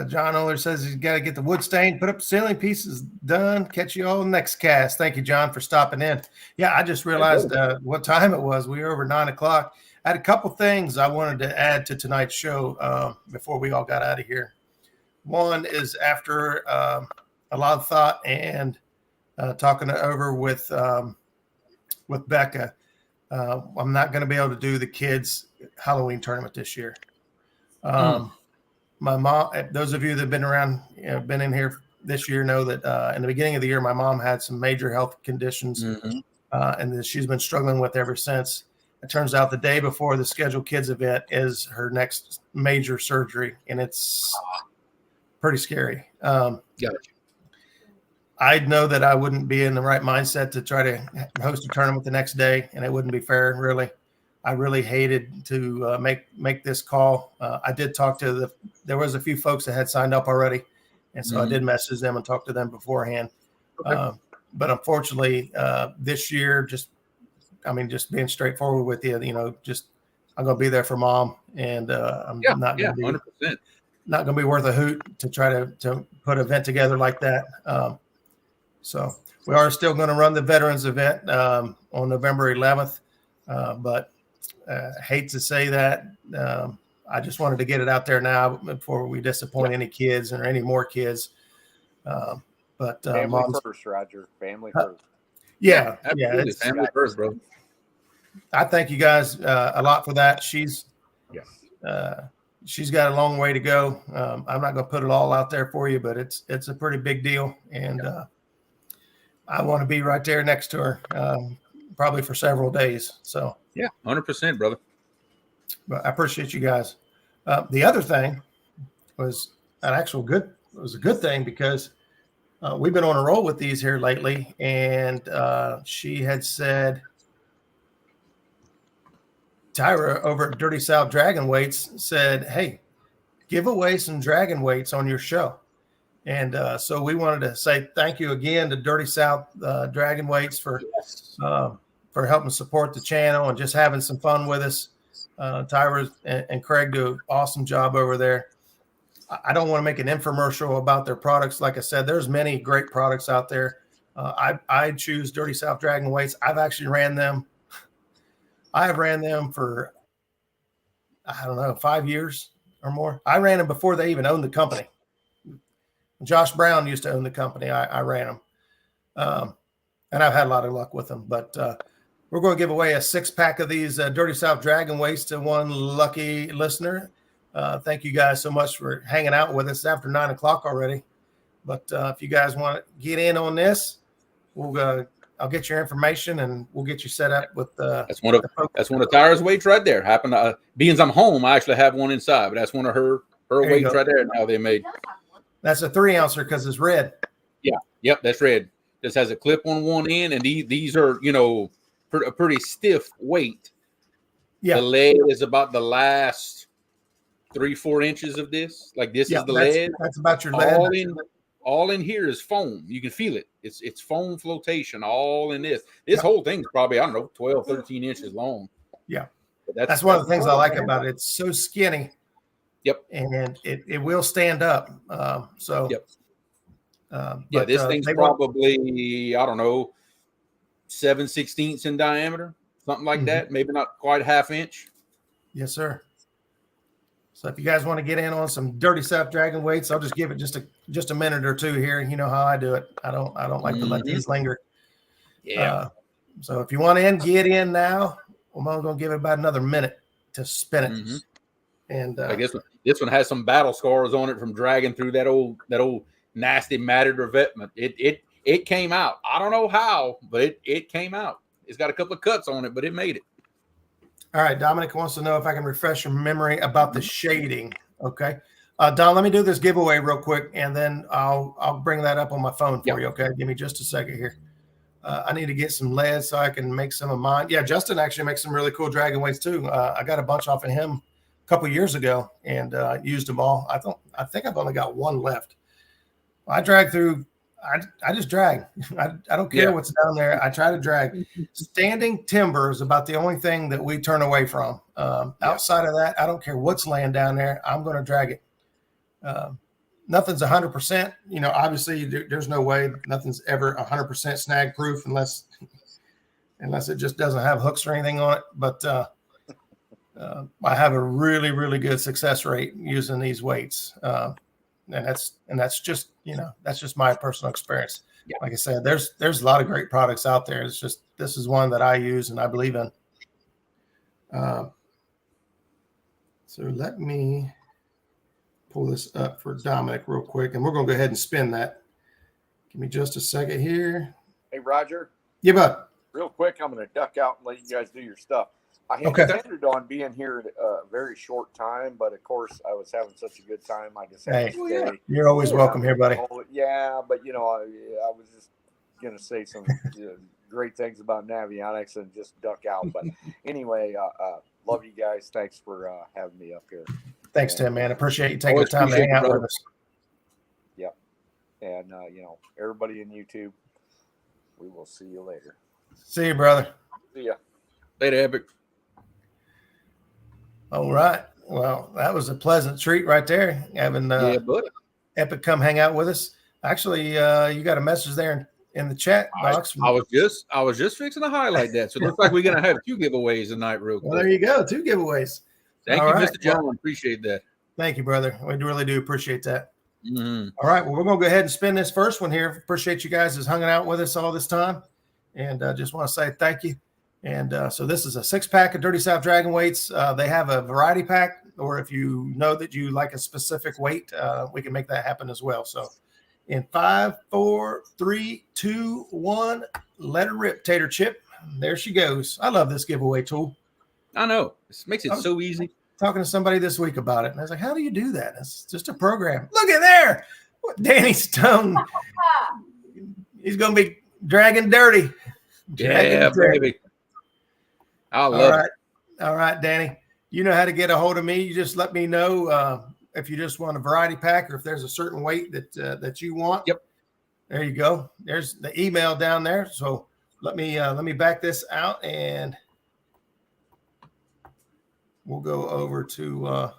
John Oler says he's got to get the wood stain, put up the ceiling pieces done. Catch you all next cast. Thank you, John, for stopping in. Yeah, I just realized what time it was. We were over 9 o'clock. I had a couple things I wanted to add to tonight's show before we all got out of here. One is after a lot of thought and talking it over with Becca, I'm not going to be able to do the kids' Halloween tournament this year. My mom, those of you that have been around, been in here this year know that in the beginning of the year, my mom had some major health conditions and that she's been struggling with ever since. It turns out the day before the scheduled kids event is her next major surgery, and it's pretty scary. I'd know that I wouldn't be in the right mindset to try to host a tournament the next day, and it wouldn't be fair, really. I really hated to make this call. I did talk to there was a few folks that had signed up already. And so I did message them and talk to them beforehand. Okay. But unfortunately, this year, just being straightforward with you, I'm going to be there for mom, and I'm not going to be 100%. Not going to be worth a hoot to try to put an event together like that. So we are still going to run the veterans event on November 11th, but hate to say that. I just wanted to get it out there now before we disappoint any kids or any more kids. But family first, Roger. Family first. Yeah, it's family first, bro. I thank you guys a lot for that. She's got a long way to go. I'm not going to put it all out there for you, but it's a pretty big deal, and I want to be right there next to her, probably for several days. So 100%, brother. But I appreciate you guys. The other thing was it was a good thing because we've been on a roll with these here lately, and she had said, Tyra over at Dirty South Dragon Weights said, "Hey, give away some dragon weights on your show." And so we wanted to say thank you again to Dirty South Dragon Weights for helping support the channel and just having some fun with us. Tyra and Craig do an awesome job over there. I don't want to make an infomercial about their products. Like I said, there's many great products out there. I choose Dirty South Dragon Weights. I've actually ran them. I have ran them for, 5 years or more. I ran them before they even owned the company. Josh Brown used to own the company. I ran them. And I've had a lot of luck with them. But we're going to give away a 6-pack of these Dirty South Dragon weights to one lucky listener. Thank you guys so much for hanging out with us after 9 o'clock already. But if you guys want to get in on this, I'll get your information and we'll get you set up with that's one of Tyra's weights right there. Happened to being I'm home, I actually have one inside, but that's one of her weights right there. Now they made. That's a 3-ouncer because it's red. Yeah, yep, that's red. This has a clip on one end, and these are a pretty stiff weight. Yeah, the lead is about the last 3-4 inches of this. Like this is the lead. That's about your lead. All in here is foam. You can feel it. It's foam flotation all in this. This whole thing's probably, 12, 13 inches long. Yeah. That's one of the things I like about it. It's so skinny. Yep. And it will stand up. Yep. This thing's probably, 7/16 in diameter, something like that. Maybe not quite half inch. Yes, sir. So if you guys want to get in on some Dirty South Dragon weights, I'll just give it just a minute or two here. You know how I do it. I don't like to let these linger. Yeah. So if you want to get in now, I'm only going to give it about another minute to spin it. And I guess this one has some battle scars on it from dragging through that old nasty matted revetment. It came out. I don't know how, but it came out. It's got a couple of cuts on it, but it made it. All right, Dominic wants to know if I can refresh your memory about the shading. Okay, Don, let me do this giveaway real quick, and then I'll bring that up on my phone for you. Okay, give me just a second here. I need to get some lead so I can make some of mine. Yeah, Justin actually makes some really cool dragon weights too. I got a bunch off of him a couple years ago and used them all. I think I've only got one left. I drag through. I just drag. I don't care what's down there. I try to drag. Standing timber is about the only thing that we turn away from. Outside of that, I don't care what's laying down there. I'm going to drag it. Nothing's 100%. Obviously, there's no way nothing's ever 100% snag proof unless it just doesn't have hooks or anything on it. But I have a really, really good success rate using these weights. And that's just my personal experience. Yeah. Like I said, there's a lot of great products out there. It's just this is one that I use and I believe in. So let me pull this up for Dominic real quick, and we're going to go ahead and spin that. Give me just a second here. Hey, Roger. Yeah, bud. Real quick, I'm going to duck out and let you guys do your stuff. I had intended on being here a very short time, but of course I was having such a good time. I just had to stay. You're always welcome here, buddy. Yeah, but I was just gonna say some great things about Navionics and just duck out. But anyway, love you guys. Thanks for having me up here. Thanks, Tim, man. Appreciate you taking the time to hang out with us. Yep. And everybody in YouTube, we will see you later. See you, brother. See ya. Later, Epic. All right. Well, that was a pleasant treat right there, having Epic come hang out with us. Actually, you got a message there in the chat box. I was just fixing to highlight that. So it looks like we're gonna have 2 giveaways tonight, real quick. Well, there you go, 2 giveaways. Thank you, Mr. John. Appreciate that. Thank you, brother. We really do appreciate that. Mm-hmm. All right. Well, we're gonna go ahead and spin this first one here. Appreciate you guys just hanging out with us all this time, and just want to say thank you. And so this is a 6-pack of Dirty South Dragon weights. They have a variety pack, or if you know that you like a specific weight, we can make that happen as well. So in 5, 4, 3, 2, 1, let her rip, Tater Chip. There she goes. I love this giveaway tool. I know. This makes it so easy. Talking to somebody this week about it, and I was like, how do you do that? It's just a program. Look at there. Danny Stone. He's going to be dragging dirty. Yeah, baby. I love it. All right, Danny. You know how to get a hold of me. You just let me know if you just want a variety pack or if there's a certain weight that you want. Yep. There you go. There's the email down there. So let me back this out and we'll go over to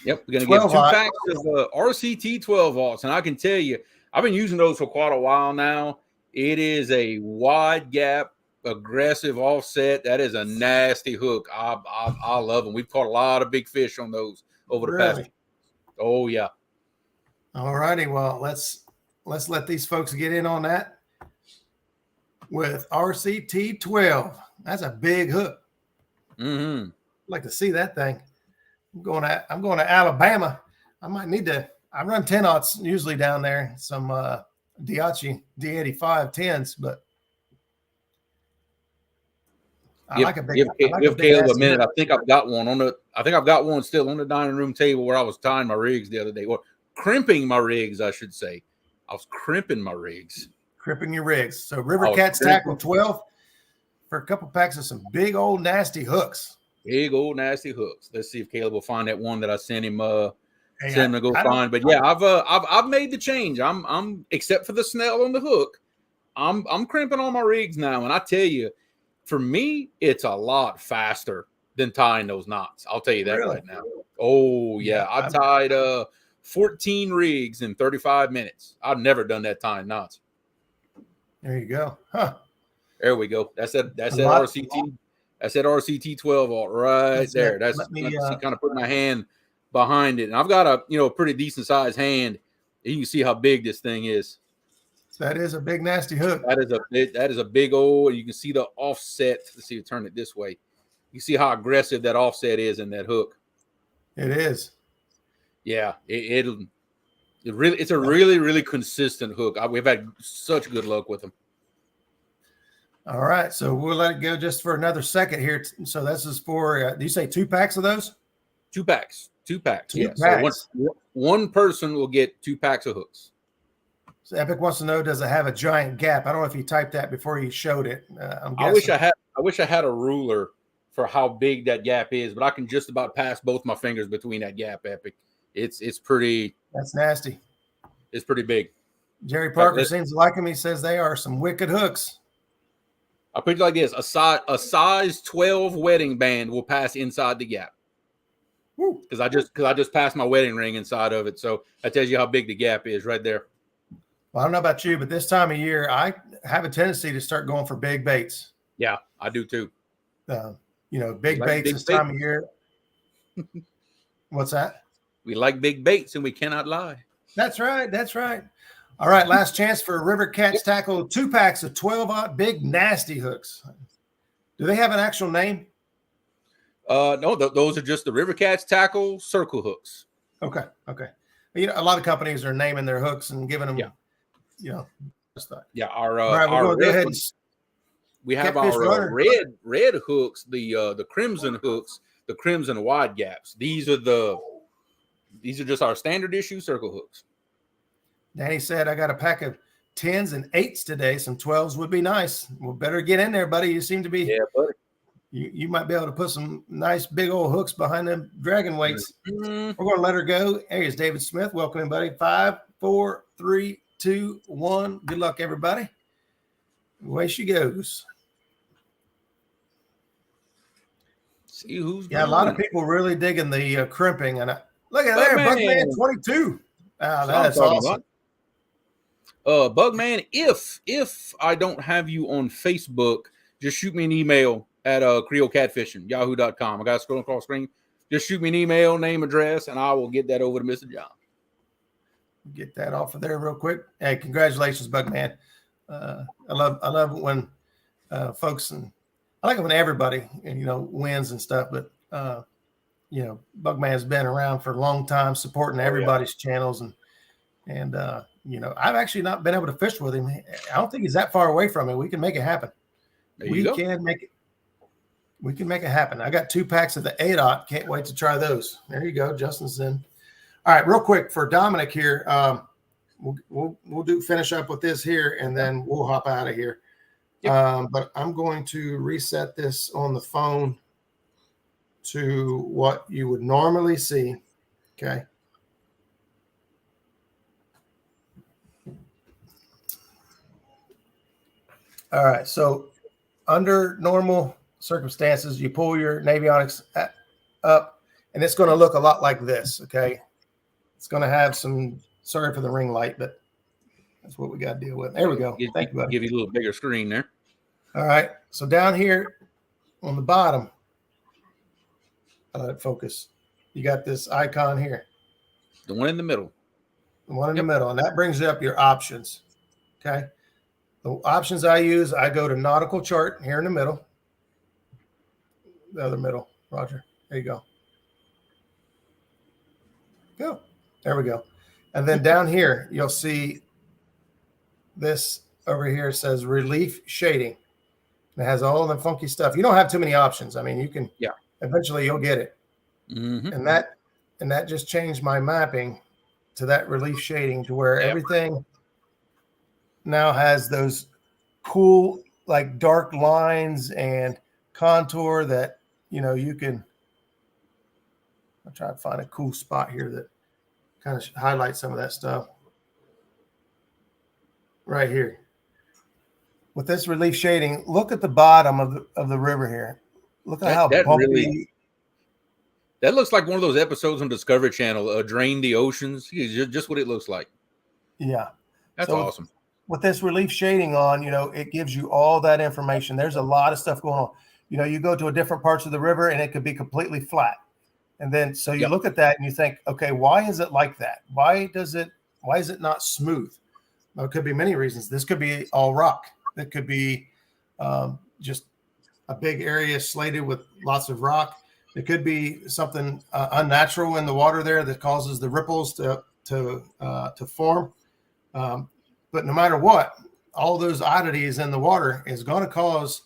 Yep, we're gonna get 2 packs of RCT 12 volts, and I can tell you, I've been using those for quite a while now. It is a wide gap, aggressive offset. That is a nasty hook. I love them. We've caught a lot of big fish on those over the past. Oh yeah. All righty. Well, let's let's let these folks get in on that with RCT 12. That's a big hook. Mm-hmm. I'd like to see that thing. I'm going to Alabama. I might need to. I run 10-aughts usually down there. Some Diachi D85 10s, but I like a big. Give Caleb a minute. I think I've got one still on the dining room table where I was tying my rigs the other day, or crimping my rigs, I should say. I was crimping my rigs. Crimping your rigs. So River Cats Tackle 12 for a couple packs of some big old nasty hooks. Big old nasty hooks. Let's see if Caleb will find that one that I sent him. Send him to go find. But yeah, I've made the change. I'm except for the snell on the hook. I'm crimping all my rigs now, and I tell you, for me, it's a lot faster than tying those knots. I'll tell you that right now. Oh yeah, I tied 14 rigs in 35 minutes. I've never done that tying knots. There you go. Huh. There we go. That's that RCT. That's that RCT 12 alt right there. That's kind of put my hand behind it. And I've got a pretty decent sized hand. You can see how big this thing is. That is a big nasty hook. That is a big old. You can see the offset. Let's see. Turn it this way. You see how aggressive that offset is in that hook. It is. Yeah, it's a really, really consistent hook. We've had such good luck with them. All right, so we'll let it go just for another second here. So this is for, do you say 2 packs of those? 2 packs. 2 packs. Two packs. So one person will get 2 packs of hooks. So Epic wants to know, does it have a giant gap? I don't know if you typed that before you showed it. I wish I had a ruler for how big that gap is, but I can just about pass both my fingers between that gap, Epic. It's pretty. That's nasty. It's pretty big. Jerry Parker seems to like him. He says they are some wicked hooks. I'll put it like this: a size 12 wedding band will pass inside the gap. Because I just passed my wedding ring inside of it, so that tells you how big the gap is right there. Well, I don't know about you, but this time of year, I have a tendency to start going for big baits. Yeah, I do too. Big baits this time of year. What's that? We like big baits, and we cannot lie. That's right. That's right. All right, last chance for River Cats Tackle 2 packs of 12-aught big nasty hooks. Do they have an actual name? No, those are just the River Cats Tackle circle hooks. Okay. A lot of companies are naming their hooks and giving them. Yeah. All right, we're going to go ahead and we have our red hooks, the crimson hooks, the crimson wide gaps. These are just our standard issue circle hooks. Danny said, I got a pack of 10s and 8s today. Some 12s would be nice. Well, better get in there, buddy. You seem to be. Yeah, buddy. You might be able to put some nice big old hooks behind them dragon weights. Mm-hmm. We're going to let her go. Here's David Smith. Welcome, buddy. 5, 4, 3, 2, 1. Good luck, everybody. Away she goes. See who's a lot of people really digging the crimping. And look at there, Bugman 22. That's awesome. Bugman, if I don't have you on Facebook, just shoot me an email at Creole Catfishing, yahoo.com. I got to scroll across the screen. Just shoot me an email, name, address, and I will get that over to Mr. John. Get that off of there real quick. Hey, congratulations, Bugman. I love it when folks, and I like it when everybody wins and stuff, but Bugman's been around for a long time, supporting everybody's channels, and I've actually not been able to fish with him. I don't think he's that far away from me. We can make it happen. We can make it happen. I got 2 packs of the 8-aught. Can't wait to try those. There you go. Justin's in. All right, real quick for Dominic here. We'll finish up with this here, and then we'll hop out of here. Yep. But I'm going to reset this on the phone to what you would normally see. Okay. All right. So under normal circumstances, you pull your Navionics up, and it's going to look a lot like this. Okay. It's going to have some, sorry for the ring light, but that's what we got to deal with. There we go. Thank you, buddy. Give you a little bigger screen there. All right. So down here on the bottom, focus. You got this icon here. The one in the middle. one in the middle, and that brings up your options. Okay. The options I use, I go to nautical chart here in the middle. The other middle, Roger. There you go. Go. There we go. And then down here, you'll see this over here says relief shading. It has all the funky stuff. You don't have too many options. I mean, you can, eventually you'll get it. Mm-hmm. And that just changed my mapping to that relief shading to where everything now has those cool, like dark lines and contour that, you can. I'll try to find a cool spot here that kind of highlights some of that stuff. Right here. With this relief shading, look at the bottom of the river here. Look at how bumpy. That looks like one of those episodes on Discovery Channel, Drain the Oceans. Just what it looks like. Yeah. That's awesome. With this relief shading on, it gives you all that information. There's a lot of stuff going on. You go to a different parts of the river and it could be completely flat. And then, so you look at that and you think, okay, why is it like that? Why is it not smooth? Well, it could be many reasons. This could be all rock. It could be just a big area slated with lots of rock. It could be something unnatural in the water there that causes the ripples to form. But no matter what, all those oddities in the water is going to cause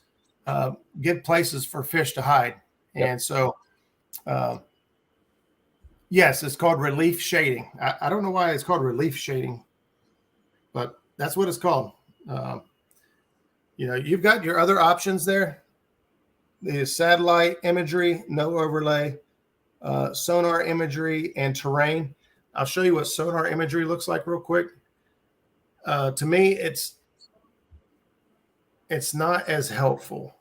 good places for fish to hide. And so, yes, it's called relief shading. I don't know why it's called relief shading, but that's what it's called. You've got your other options there. The satellite imagery, no overlay, sonar imagery, and terrain. I'll show you what sonar imagery looks like real quick. To me, it's not as helpful.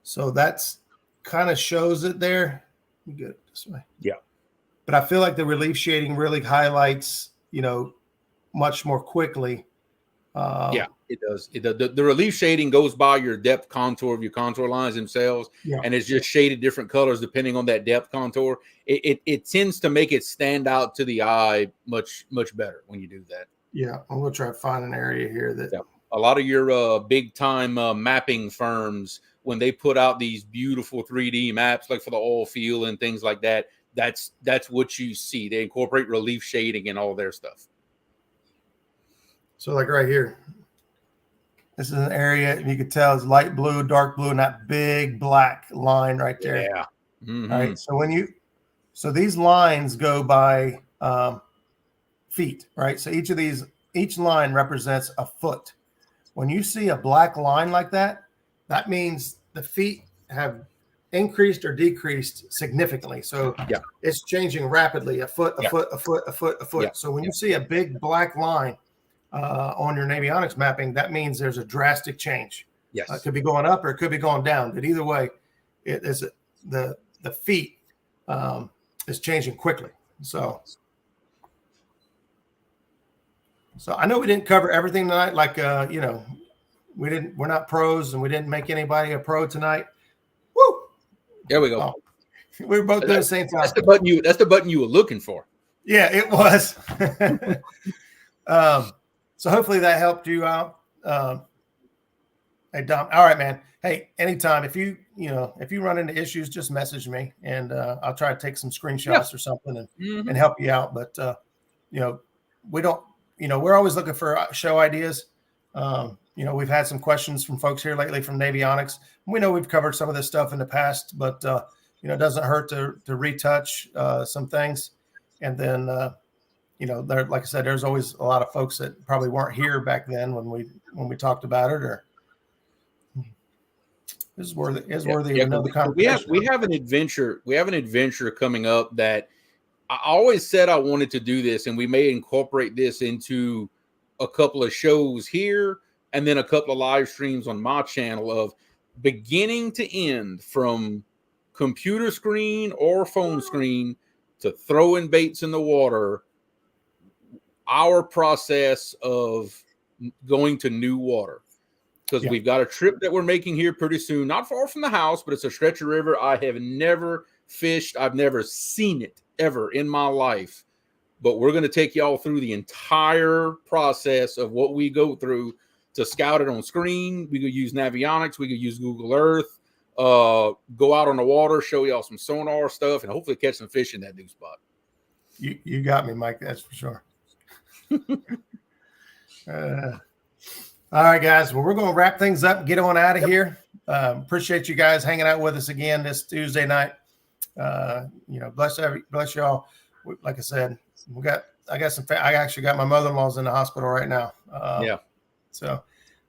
So that's kind of shows it there. You get it this way. Yeah. But I feel like the relief shading really highlights, much more quickly. It does. The relief shading goes by your depth contour of your contour lines themselves, and it's just shaded different colors depending on that depth contour. It tends to make it stand out to the eye much better when you do that. Yeah, I'm gonna try to find an area here that a lot of your big time mapping firms, when they put out these beautiful 3D maps, like for the oil field and things like that, that's what you see. They incorporate relief shading in all their stuff. So like right here, this is an area you can tell it's light blue, dark blue, and that big black line right there. Yeah. Mm-hmm. All right. So these lines go by feet, right? So each line represents a foot. When you see a black line like that, that means the feet have increased or decreased significantly. So it's changing rapidly, a foot, a foot, a foot, a foot, a foot. Yeah. So when you see a big black line on your Navionics mapping, that means there's a drastic change. Yes. It could be going up or it could be going down, but either way, it is the feet is changing quickly. So I know we didn't cover everything tonight. Like, we're not pros and we didn't make anybody a pro tonight. Woo! There we go. Oh, we were both doing the same time. That's the button you were looking for. Yeah, it was. So hopefully that helped you out. Hey, Dom. All right, man. Hey, anytime if you run into issues, just message me and I'll try to take some screenshots or something and help you out. But we don't. We're always looking for show ideas. We've had some questions from folks here lately from Navionics. We know we've covered some of this stuff in the past, but it doesn't hurt to retouch some things. And then there, like I said, there's always a lot of folks that probably weren't here back then when we talked about it. Or this is worthy of another conversation. We have an adventure. We have an adventure coming up that I always said I wanted to do this, and we may incorporate this into a couple of shows here and then a couple of live streams on my channel of beginning to end, from computer screen or phone screen to throwing baits in the water, our process of going to new water. Because we've got a trip that we're making here pretty soon, not far from the house, but it's a stretch of river I have never fished. I've never seen it ever in my life. but we're going to take y'all through the entire process of what we go through to scout it on screen. We could use Navionics. We could use Google Earth. Go out on the water, show y'all some sonar stuff, and hopefully catch some fish in that new spot. You got me, Mike. That's for sure. All right, guys. Well, we're going to wrap things up and get on out of here. Appreciate you guys hanging out with us again this Tuesday night. Bless y'all. Like I said, I actually got my mother-in-law's in the hospital right now. So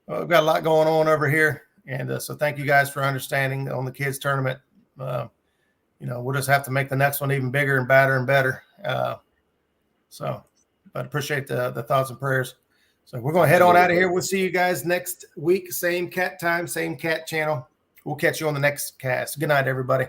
we've got a lot going on over here. And so thank you guys for understanding on the kids tournament. We'll just have to make the next one even bigger and badder and better. But appreciate the thoughts and prayers. So we're going to head on out of here. We'll see you guys next week. Same cat time, same cat channel. We'll catch you on the next cast. Good night, everybody.